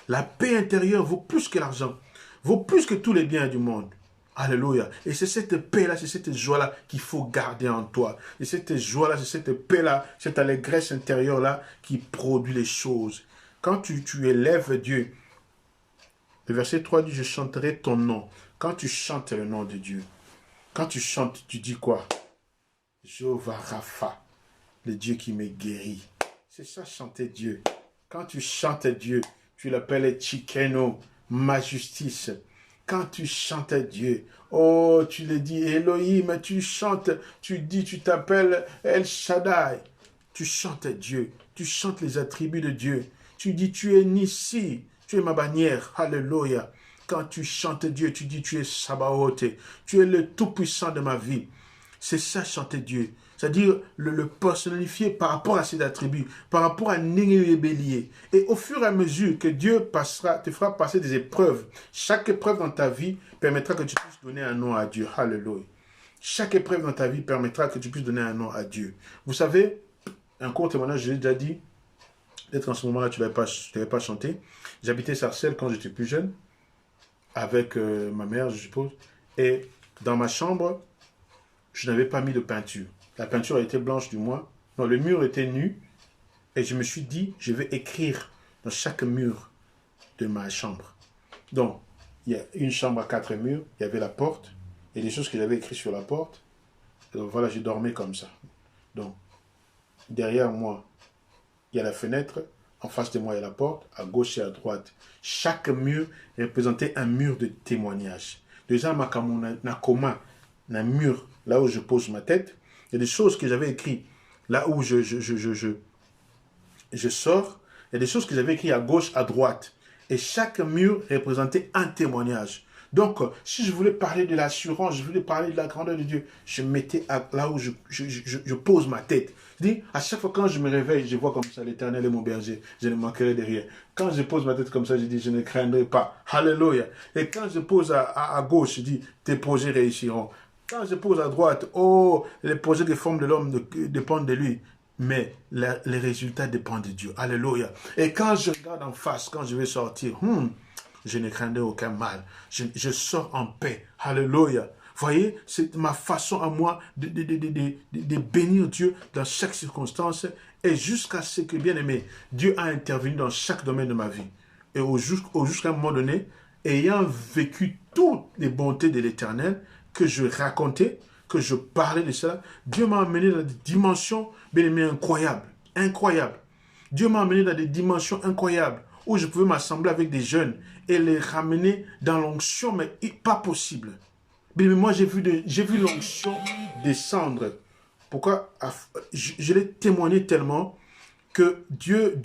La paix intérieure vaut plus que l'argent. Vaut plus que tous les biens du monde. Alléluia. Et c'est cette paix-là, c'est cette joie-là qu'il faut garder en toi. Et cette joie-là, c'est cette paix-là, cette allégresse intérieure-là qui produit les choses. Quand tu élèves Dieu, le verset 3 dit, je chanterai ton nom. Quand tu chantes le nom de Dieu, quand tu chantes, tu dis quoi? Jéhovah Rapha, le Dieu qui me guérit. C'est ça, chanter Dieu. Quand tu chantes Dieu, tu l'appelles Tchikeno, ma justice. Quand tu chantes Dieu, oh, tu le dis Elohim, tu chantes, tu dis, tu t'appelles El Shaddai. Tu chantes Dieu, tu chantes les attributs de Dieu. Tu dis, tu es Nissi, tu es ma bannière, alléluia. Quand tu chantes Dieu, tu dis, tu es Sabaoth, tu es le tout-puissant de ma vie. C'est ça, chanter Dieu. C'est-à-dire le personnifier par rapport à ses attributs, par rapport à Néné Bélier. Et au fur et à mesure que Dieu te fera passer des épreuves, chaque épreuve dans ta vie permettra que tu puisses donner un nom à Dieu. Alléluia. Chaque épreuve dans ta vie permettra que tu puisses donner un nom à Dieu. Vous savez, un court témoignage, je l'ai déjà dit, peut-être en ce moment-là, tu ne l'avais pas chanté. J'habitais Sarcelles quand j'étais plus jeune, avec ma mère, je suppose. Et dans ma chambre, je n'avais pas mis de peinture. La peinture était blanche du moins. Non, le mur était nu. Et je me suis dit, je vais écrire dans chaque mur de ma chambre. Donc, il y a une chambre à 4 murs. Il y avait la porte. Et des choses que j'avais écrites sur la porte. Donc voilà, je dormais comme ça. Donc, derrière moi, il y a la fenêtre. En face de moi, il y a la porte. À gauche et à droite. Chaque mur représentait un mur de témoignage. Déjà, ma commun, un mur là où je pose ma tête. Il y a des choses que j'avais écrites là où je sors. Il y a des choses que j'avais écrites à gauche, à droite. Et chaque mur représentait un témoignage. Donc, si je voulais parler de l'assurance, je voulais parler de la grandeur de Dieu, je mettais là où je pose ma tête. Je dis, à chaque fois quand je me réveille, je vois comme ça, l'Éternel est mon berger, je ne manquerai de rien. Quand je pose ma tête comme ça, je dis, je ne craindrai pas. Alléluia. Et quand je pose à gauche, je dis, tes projets réussiront. Quand je pose à droite, oh, les projets des formes de l'homme dépendent de lui. Mais les résultats dépendent de Dieu. Alléluia. Et quand je regarde en face, quand je vais sortir, je ne craindrai aucun mal. Je sors en paix. Alléluia. Voyez, c'est ma façon à moi de bénir Dieu dans chaque circonstance et jusqu'à ce que, bien aimé, Dieu a intervenu dans chaque domaine de ma vie. Et jusqu'à un moment donné, ayant vécu toutes les bontés de l'Éternel, que je racontais, que je parlais de cela, Dieu m'a amené dans des dimensions, bien aimé, incroyables. Incroyables. Dieu m'a amené dans des dimensions incroyables où je pouvais m'assembler avec des jeunes et les ramener dans l'onction, mais pas possible. Mais moi, j'ai vu l'onction descendre. Pourquoi? Je l'ai témoigné tellement que Dieu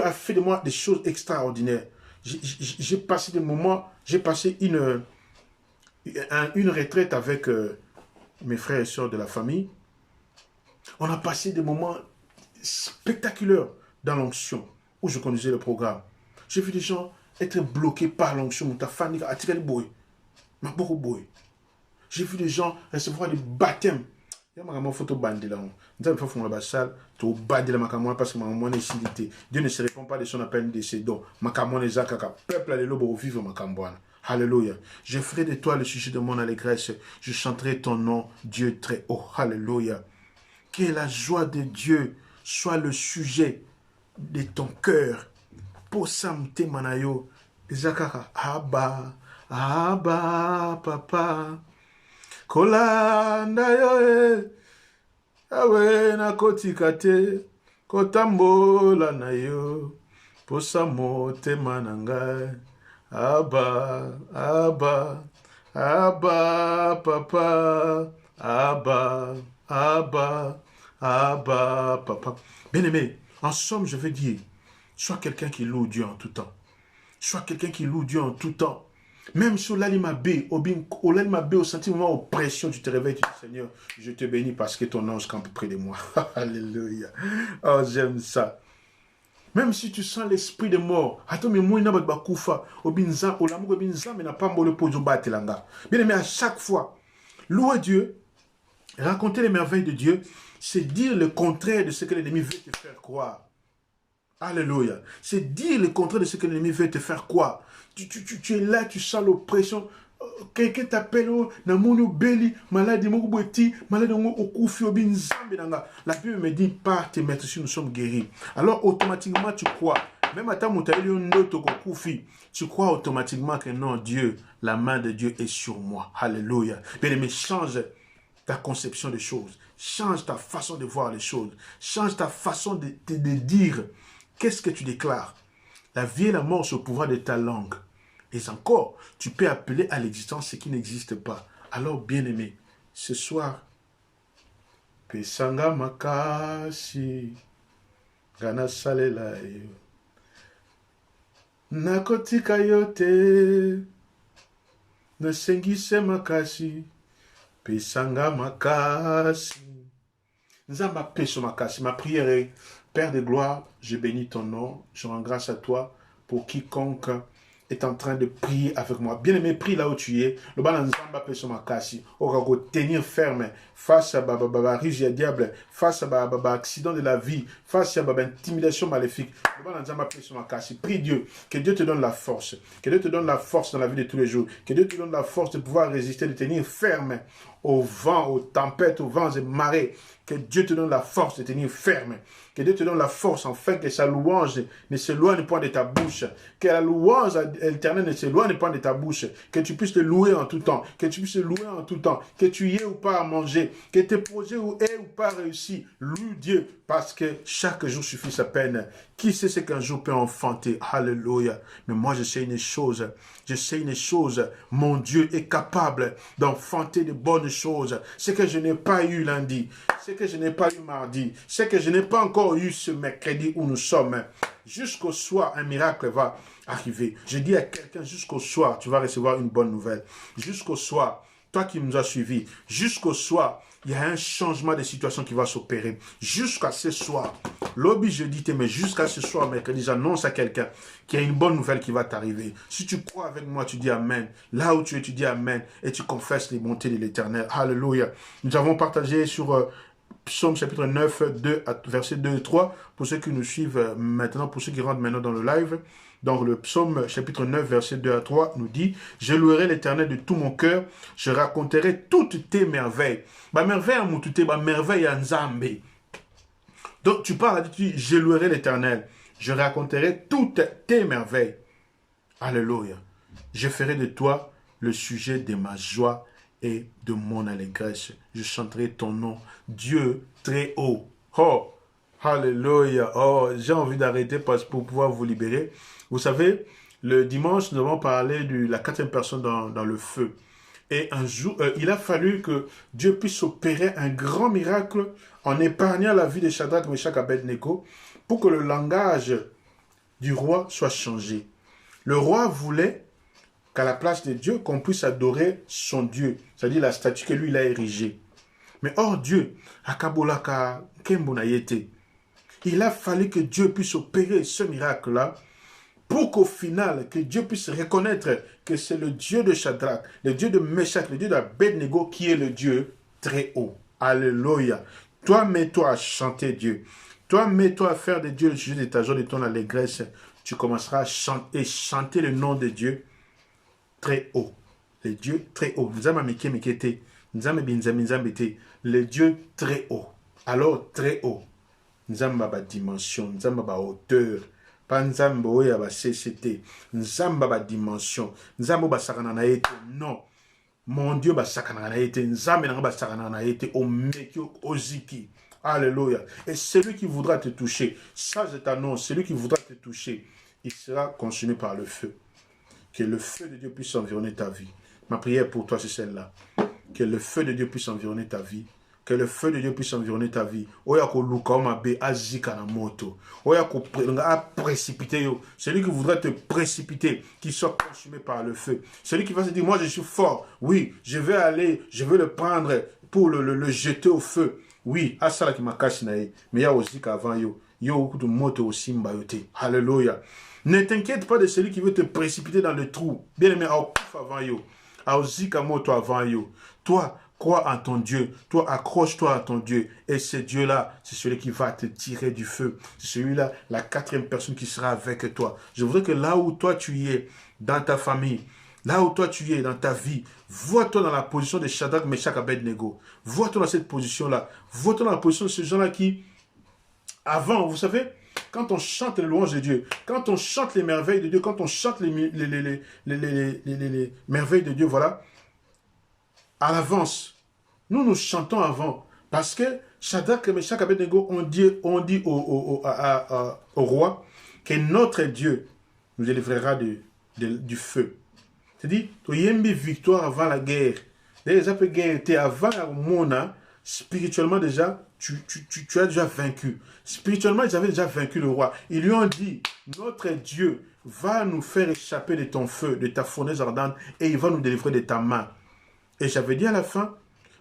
a fait de moi des choses extraordinaires. J'ai passé des moments, j'ai passé une retraite avec mes frères et sœurs de la famille. On a passé des moments spectaculaires dans l'onction où je conduisais le programme. J'ai vu des gens être bloqués par l'onction. J'ai vu des gens recevoir des baptêmes. Dieu ne se répond pas de son appel de ses dons. Alléluia. Je ferai de toi le sujet de mon allégresse. Je chanterai ton nom, Dieu très haut. Alléluia. Que la joie de Dieu soit le sujet de ton cœur. Posamte manayo. Ezakaka, Abba, Abba, Papa. Kolanda yo, awe na kotika te, kotambola na yo, posa motema na ngai. Abba, Abba, Abba, Papa, Abba, Abba, Abba, Papa. Bien-aimé, en somme, je veux dire, sois quelqu'un qui loue Dieu en tout temps. Sois quelqu'un qui loue Dieu en tout temps. Même sur l'alimabe, au sentiment oppression, tu te réveilles, tu dis Seigneur, je te bénis parce que ton ange campe près de moi. Alléluia. Oh, j'aime ça. Même si tu sens l'esprit de mort, bien aimé, à chaque fois, louer Dieu, raconter les merveilles de Dieu, c'est dire le contraire de ce que l'ennemi veut te faire croire. Alléluia. C'est dire le contraire de ce que l'ennemi veut te faire croire. Tu es là, tu sens l'oppression. Quelqu'un t'appelle, Namono Beli, malade, malade, la Bible me dit, par tes maîtres, si nous sommes guéris. Alors automatiquement, tu crois. Même à ta tu crois automatiquement que non, Dieu, la main de Dieu est sur moi. Alléluia. Bien aimé, change ta conception des choses. Change ta façon de voir les choses. Change ta façon de dire. Qu'est-ce que tu déclares? La vie et la mort sont au pouvoir de ta langue. Et encore, tu peux appeler à l'existence ce qui n'existe pas. Alors, bien-aimé, ce soir, Pesanga makasi, gana salela yo, nakotika yote, nasengise makasi, Pesanga makasi, nzamba peso makasi. Ma prière est, Père de gloire, je bénis ton nom, je rends grâce à toi pour quiconque est en train de prier avec moi. Bien-aimé, prie là où tu es. Le balanzamba peut se makasi. Au tenir ferme face à baba rigia diable, face à accident de la vie, face à intimidation maléfique. Le balanzamba peut se makasi. Prie Dieu, que Dieu te donne la force, que Dieu te donne la force dans la vie de tous les jours, que Dieu te donne la force de pouvoir résister, de tenir ferme au vent, aux tempêtes, aux vents et marées. Que Dieu te donne la force de tenir ferme. Que Dieu te donne la force, afin que sa louange ne s'éloigne point de ta bouche. Que la louange éternelle ne s'éloigne point de ta bouche. Que tu puisses te louer en tout temps. Que tu puisses te louer en tout temps. Que tu y aies ou pas à manger. Que tes projets aient ou pas réussi. Loue Dieu, parce que chaque jour suffit sa peine. Qui sait ce qu'un jour peut enfanter? Alléluia. Mais moi, je sais une chose. Je sais une chose. Mon Dieu est capable d'enfanter de bonnes choses. Ce que je n'ai pas eu lundi. Ce que je n'ai pas eu mardi. Ce que je n'ai pas encore eu ce mercredi où nous sommes. Jusqu'au soir, un miracle va arriver. Je dis à quelqu'un, jusqu'au soir, tu vas recevoir une bonne nouvelle. Jusqu'au soir, toi qui nous as suivis, jusqu'au soir, il y a un changement de situation qui va s'opérer. Jusqu'à ce soir, lobby jeudi, mais jusqu'à ce soir, mercredi, j'annonce à quelqu'un qu'il y a une bonne nouvelle qui va t'arriver. Si tu crois avec moi, tu dis Amen. Là où tu es, tu dis Amen. Et tu confesses les bontés de l'Éternel. Alléluia. Nous avons partagé sur Psaume chapitre 9, versets 2 et 3. Pour ceux qui nous suivent maintenant, pour ceux qui rentrent maintenant dans le live. Donc le psaume chapitre 9, verset 2 à 3 nous dit « Je louerai l'Éternel de tout mon cœur, je raconterai toutes tes merveilles. » Ma merveille à Moutouté, ma merveille à Nzambe. Donc tu parles, tu dis « Je louerai l'Éternel, je raconterai toutes tes merveilles. » Alléluia. Je ferai de toi le sujet de ma joie et de mon allégresse. Je chanterai ton nom, Dieu très haut. Oh, alléluia. Oh, j'ai envie d'arrêter pour pouvoir vous libérer. Vous savez, le dimanche, nous avons parlé de la 4e personne dans le feu. Et un jour, il a fallu que Dieu puisse opérer un grand miracle en épargnant la vie de Shadrach, Meshach et Abednego pour que le langage du roi soit changé. Le roi voulait qu'à la place de Dieu, qu'on puisse adorer son Dieu, c'est-à-dire la statue que lui, il a érigée. Mais hors Dieu, il a fallu que Dieu puisse opérer ce miracle-là pour qu'au final, que Dieu puisse reconnaître que c'est le Dieu de Shadrach, le Dieu de Meshach, le Dieu d'Abednego qui est le Dieu très haut. Alléluia. Toi, mets-toi à chanter Dieu. Toi, mets-toi à faire de Dieu le sujet de ta joie, de ton allégresse. Tu commenceras à chanter le nom de Dieu très haut. Le Dieu très haut. Le Dieu très haut. Alors, très haut. Nzamba ba dimension, nzamba ba hauteur. pas nzambe oyo ba CCT, nzamba ba dimension, nzambe ba sakana na ete, non. Mon Dieu ba sakana na ete, nzambe na ba sakana na ete, o meki o ziki. Alléluia. Et celui qui voudra te toucher, ça je t'annonce, celui qui voudra te toucher, il sera consumé par le feu. Que le feu de Dieu puisse environner ta vie. Ma prière pour toi, c'est celle-là. Que le feu de Dieu puisse environner ta vie. Que le feu de Dieu puisse environner ta vie. Oya ko luka mabe azika na moto. Oya ko précipiter yo. Celui qui voudrait te précipiter, qui soit consumé par le feu. Celui qui va se dire, moi je suis fort. Oui, je vais aller, je vais le prendre pour le jeter au feu. Oui, asala ki makashi na ye. Mais ya ozika avant yo. Yo kutu moto osimba yote. Alléluia. Ne t'inquiète pas de celui qui veut te précipiter dans le trou. Bien aimé, avant yo. Aozika moto avant yo. Toi, crois en ton Dieu. Toi, accroche-toi à ton Dieu. Et ce Dieu-là, c'est celui qui va te tirer du feu. C'est celui-là, la quatrième personne qui sera avec toi. Je voudrais que là où toi tu es, dans ta famille, là où toi tu es, dans ta vie, vois-toi dans la position de Shadrach, Meshach, Abednego. Vois-toi dans cette position-là. Vois-toi dans la position de ces gens-là qui, avant, vous savez, quand on chante les louanges de Dieu, quand on chante les merveilles de Dieu, quand on chante les merveilles de Dieu, voilà, à l'avance, nous chantons avant. Parce que Shadrach, Meshach, Abednego on dit au roi que notre Dieu nous délivrera du feu. C'est-à-dire, tu y as une victoire avant la guerre. Les appels guerre étaient avant la mona, spirituellement déjà, tu as déjà vaincu. Spirituellement, ils avaient déjà vaincu le roi. Ils lui ont dit, notre Dieu va nous faire échapper de ton feu, de ta fournaise ardente, et il va nous délivrer de ta main. Et j'avais dit à la fin,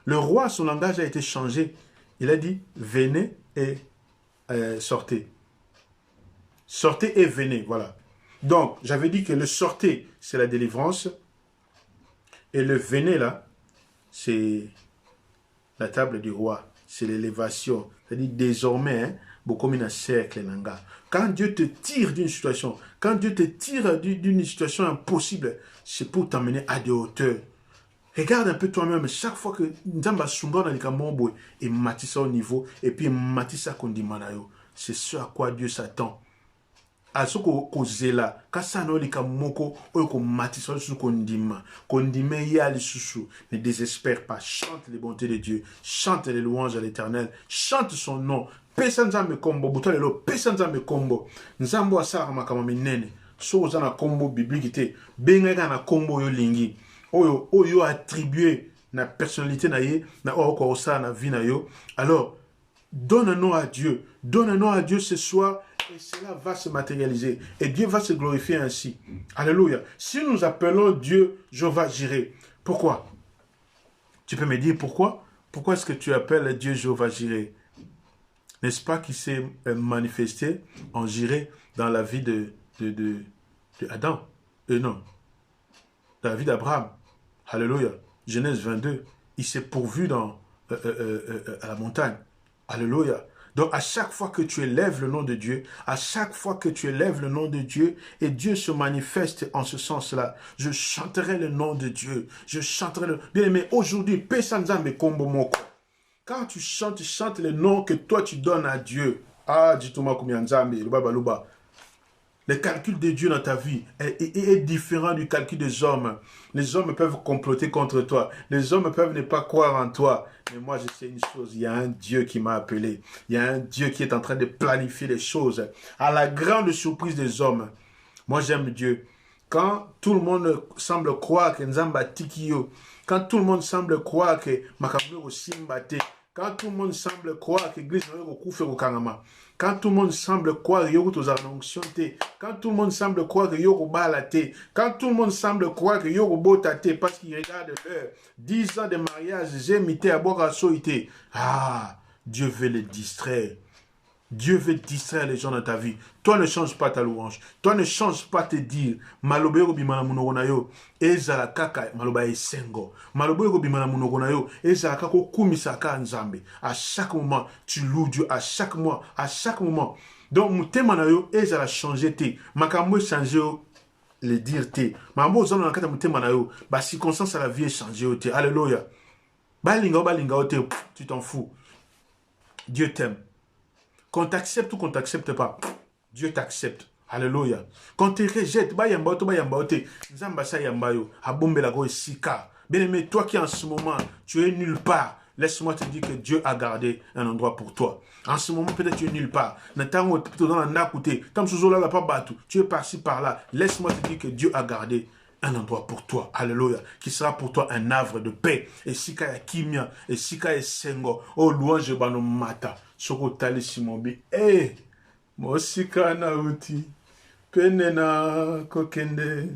le roi, son langage a été changé. Il a dit, venez et sortez. Sortez et venez, voilà. Donc, j'avais dit que le sortez, c'est la délivrance. Et le venez, là, c'est la table du roi. C'est l'élévation. C'est-à-dire, désormais, hein, beaucoup de cercle, nanga. Quand Dieu te tire d'une situation, quand Dieu te tire d'une situation impossible, c'est pour t'amener à des hauteurs. Regarde un peu toi-même, chaque fois que Nzamba Sunga dans les Kamombo, et matissa au niveau, et puis matissa kondimanayo. C'est ce à quoi Dieu s'attend. Asoko kozela kasano lika moko oyo ko matisa su kondima kondime yali susu ne désespère pas, chante les bontés de Dieu, chante les louanges à l'Éternel, chante son nom, pesa nzambe kombo butolelo, pesa nzambe kombo nzambo asara makama minene so za na kombo biblique te benga na kombo yo lingi oyo attribué na personnalité na ye na oko osa na vie na yo. Alors donne un nom à Dieu ce soir. Et cela va se matérialiser. Et Dieu va se glorifier ainsi. Alléluia. Si nous appelons Dieu Jéhovah Jireh, pourquoi? Tu peux me dire pourquoi? Pourquoi est-ce que tu appelles Dieu Jéhovah Jireh? N'est-ce pas qu'il s'est manifesté en Jireh dans la vie de Adam? Non. Dans la vie d'Abraham. Alléluia. Genèse 22. Il s'est pourvu à la montagne. Alléluia. Donc, à chaque fois que tu élèves le nom de Dieu, à chaque fois que tu élèves le nom de Dieu, et Dieu se manifeste en ce sens-là, je chanterai le nom de Dieu. Je chanterai le... Bien aimé, aujourd'hui, Pesanzambe Kombo Moko. Quand tu chantes le nom que toi tu donnes à Dieu. Ah, Jitoma Kumianzambe, Luba Baluba. Le calcul de Dieu dans ta vie est différent du calcul des hommes. Les hommes peuvent comploter contre toi. Les hommes peuvent ne pas croire en toi. Mais moi, je sais une chose. Il y a un Dieu qui m'a appelé. Il y a un Dieu qui est en train de planifier les choses. À la grande surprise des hommes. Moi, j'aime Dieu. Quand tout le monde semble croire que Nzamba Tikiyo, quand tout le monde semble croire que Makamuro Simbate, quand tout le monde semble croire que l'église n'est pas Koufé au Kanama, quand tout le monde semble croire que Yoko Tozanonction, quand tout le monde semble croire que Yoko Balate, quand tout le monde semble croire que Yoko Botate, parce qu'il regarde l'heure, 10 ans de mariage, j'ai mité à Bora Soïté. Ah, Dieu veut les distraire. Dieu veut distraire les gens dans ta vie. Toi ne change pas ta louange. Toi ne change pas te dire. Malobero bimana munogonayo. Ezala kaka maloba esengo. Malobero bimana munogonayo. Ezala kako kumisaka nzambe. À chaque moment, tu loues Dieu. À chaque mois, à chaque moment. Donc, mutemanayo ezala changer te. Makambo changer le dire te. Mambo zona nakata mutemanayo. Ba circonstance à la vie changer te. Alléluia. Balinga te. Tu t'en fous. Dieu t'aime. Qu'on t'accepte ou qu'on t'accepte pas, Dieu t'accepte. Alléluia. Quand tu rejettes, Nzamba sa yamba yo, abombela go esika. Bien-aimé, toi qui en ce moment, tu es nulle part. Laisse-moi te dire que Dieu a gardé un endroit pour toi. En ce moment, peut-être tu es nulle part. Tu es par-ci, par-là. Laisse-moi te dire que Dieu a gardé un endroit pour toi. Alléluia. Qui sera pour toi un havre de paix. Et sika ya kimia, et sika ya sengo. Oh, louange bano mata. Soko tali simobi. Eh, mo sika na uti. Pene na kokende.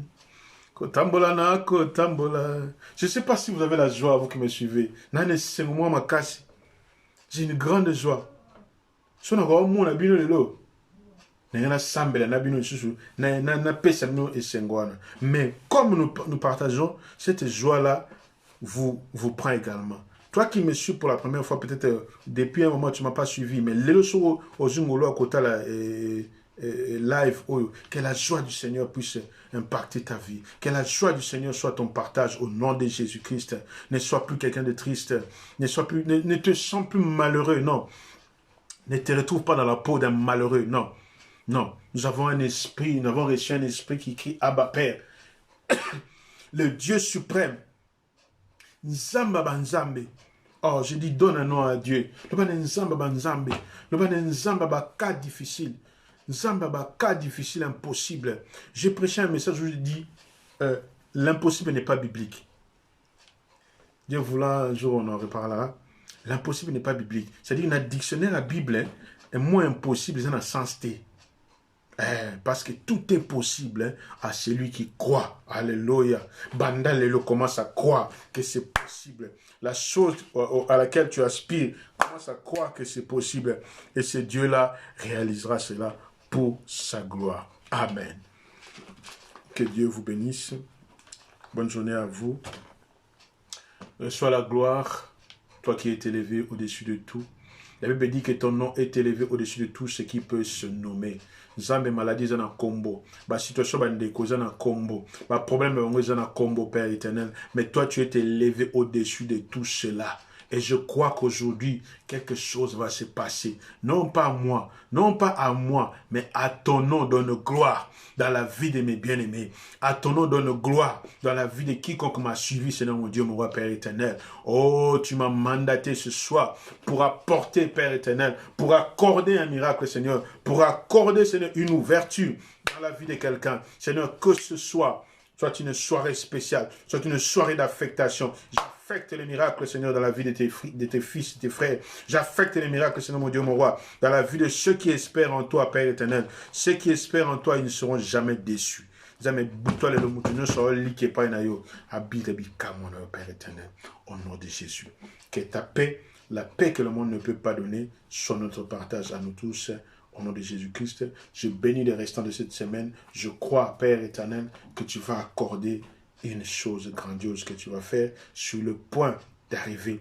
Kotambola na kotambola. Je ne sais pas si vous avez la joie, vous qui me suivez. J'ai une grande joie. Si on a vraiment mon abino lelo. Mais comme nous partageons, cette joie-là vous prend également. Toi qui me suis pour la première fois, peut-être depuis un moment tu ne m'as pas suivi, mais les leçons aux Zungolo à côté live, que la joie du Seigneur puisse impacter ta vie. Que la joie du Seigneur soit ton partage au nom de Jésus-Christ. Ne sois plus quelqu'un de triste. Ne te sens plus malheureux, non. Ne te retrouve pas dans la peau d'un malheureux, non. Non, nous avons un esprit, nous avons reçu un esprit qui crie Abba Père. Le Dieu suprême. Nzamba banzambe. Oh, je dis donne un nom à Dieu. Le ban nzamba banzambe. Le ban nzamba ba cas difficile. Nzamba ba cas difficile, impossible. J'ai prêché un message où je dis l'impossible n'est pas biblique. Dieu voulant, un jour on en reparlera. L'impossible n'est pas biblique. C'est-à-dire un dictionnaire à la Bible est moins impossible dans le sens T. Parce que tout est possible à celui qui croit. Alléluia. Banda Lelo commence à croire que c'est possible. La chose à laquelle tu aspires, commence à croire que c'est possible. Et ce Dieu-là réalisera cela pour sa gloire. Amen. Que Dieu vous bénisse. Bonne journée à vous. Reçois la gloire, toi qui es élevé au-dessus de tout. La Bible dit que ton nom est élevé au-dessus de tout ce qui peut se nommer. Zambe maladie zana combo, ba situation ba ndeko zana combo, ba problème ba zana combo Père éternel, mais toi tu es élevé au-dessus de tout cela. Et je crois qu'aujourd'hui, quelque chose va se passer. Non pas à moi, mais à ton nom donne gloire dans la vie de mes bien-aimés. À ton nom donne gloire dans la vie de quiconque m'a suivi, Seigneur mon Dieu, mon roi Père éternel. Oh, tu m'as mandaté ce soir pour apporter, Père éternel, pour accorder un miracle, Seigneur, pour accorder, Seigneur, une ouverture dans la vie de quelqu'un. Seigneur, que ce soit une soirée spéciale, soit une soirée d'affectation. J'affecte les miracles, Seigneur, dans la vie de tes fils, de tes frères. J'affecte les miracles, Seigneur, mon Dieu, mon roi, dans la vie de ceux qui espèrent en toi, Père éternel. Ceux qui espèrent en toi, ils ne seront jamais déçus. Jamais boutoir le moutonneau sera liqué par nayo. Habite mon Père éternel, au nom de Jésus. Que ta paix, la paix que le monde ne peut pas donner, soit notre partage à nous tous. Au nom de Jésus-Christ, je bénis les restants de cette semaine. Je crois, Père éternel, que tu vas accorder une chose grandiose que tu vas faire sur le point d'arriver.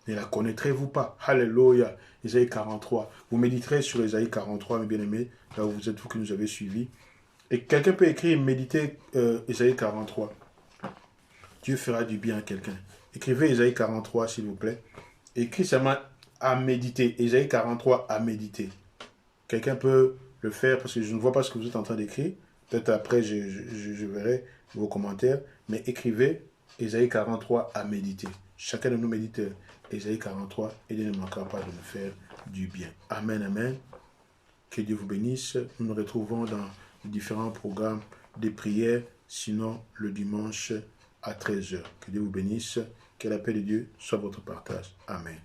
Ne la connaîtrez-vous pas? Alléluia. Isaïe 43. Vous méditerez sur Isaïe 43, mes bien-aimés, là où vous êtes, vous qui nous avez suivis. Et quelqu'un peut écrire, méditer Isaïe 43. Dieu fera du bien à quelqu'un. Écrivez Isaïe 43, s'il vous plaît. Écris seulement à méditer. Isaïe 43, à méditer. Quelqu'un peut le faire parce que je ne vois pas ce que vous êtes en train d'écrire. Peut-être après, je verrai vos commentaires. Mais écrivez Isaïe 43 à méditer. Chacun de nous médite Isaïe 43 et Dieu ne manquera pas de nous faire du bien. Amen, amen. Que Dieu vous bénisse. Nous nous retrouvons dans différents programmes de prière, sinon le dimanche à 13h. Que Dieu vous bénisse. Que la paix de Dieu soit votre partage. Amen.